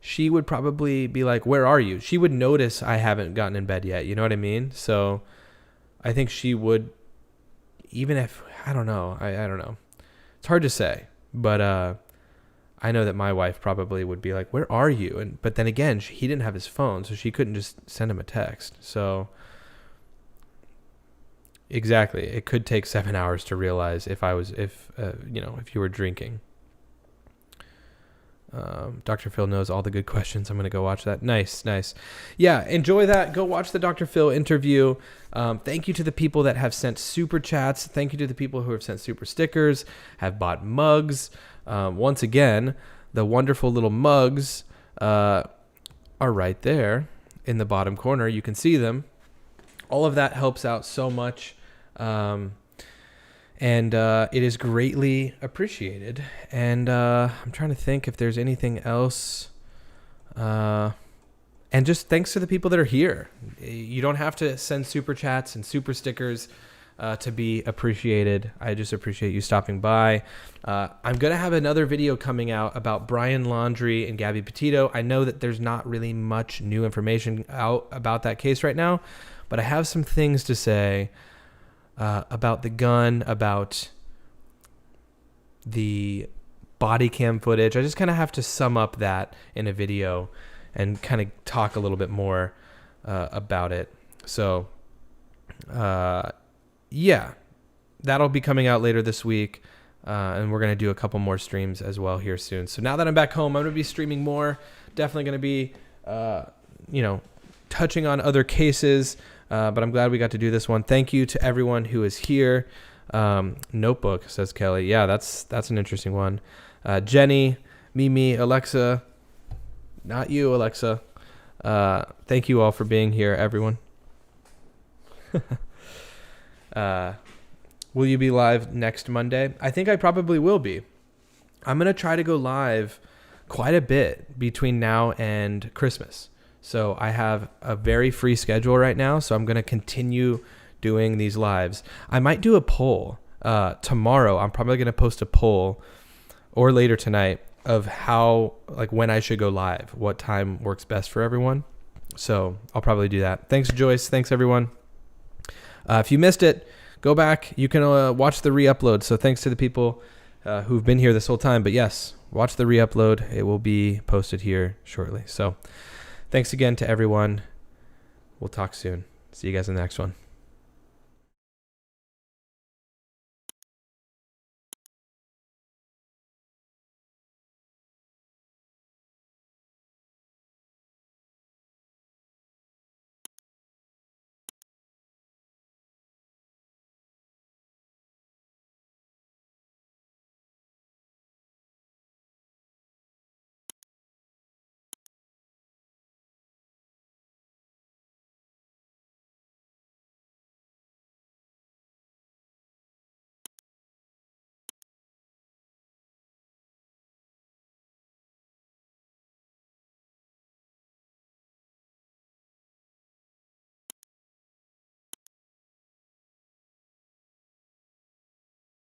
she would probably be like, where are you? She would notice I haven't gotten in bed yet. You know what I mean? So I think she would, even if, I don't know. I don't know. It's hard to say, but I know that my wife probably would be like, where are you? But then again, he didn't have his phone, so she couldn't just send him a text. So exactly, it could take 7 hours to realize if you were drinking. Dr. Phil knows all the good questions. I'm going to go watch that. Nice. Yeah, enjoy that. Go watch the Dr. Phil interview. Thank you to the people that have sent super chats. Thank you to the people who have sent super stickers, have bought mugs. Once again, the wonderful little mugs are right there in the bottom corner. You can see them. All of that helps out so much. And it is greatly appreciated. And I'm trying to think if there's anything else. And just thanks to the people that are here. You don't have to send super chats and super stickers to be appreciated. I just appreciate you stopping by. I'm going to have another video coming out about Brian Laundrie and Gabby Petito. I know that there's not really much new information out about that case right now, but I have some things to say about the gun, about the body cam footage. I just kind of have to sum up that in a video and kind of talk a little bit more about it. So, yeah, that'll be coming out later this week. And we're going to do a couple more streams as well here soon. So now that I'm back home, I'm going to be streaming more. Definitely going to be, touching on other cases. But I'm glad we got to do this one. Thank you to everyone who is here. Notebook, says Kelly. Yeah, that's an interesting one. Jenny, Mimi, Alexa. Not you, Alexa. Thank you all for being here, everyone. Will you be live next Monday? I think I probably will be. I'm going to try to go live quite a bit between now and Christmas. So I have a very free schedule right now, so I'm going to continue doing these lives. I might do a poll tomorrow. I'm probably going to post a poll or later tonight of how, like, when I should go live, what time works best for everyone. So I'll probably do that. Thanks, Joyce. Thanks, everyone. If you missed it, go back. You can watch the re-upload. So thanks to the people who've been here this whole time. But yes, watch the re-upload. It will be posted here shortly. So thanks again to everyone. We'll talk soon. See you guys in the next one.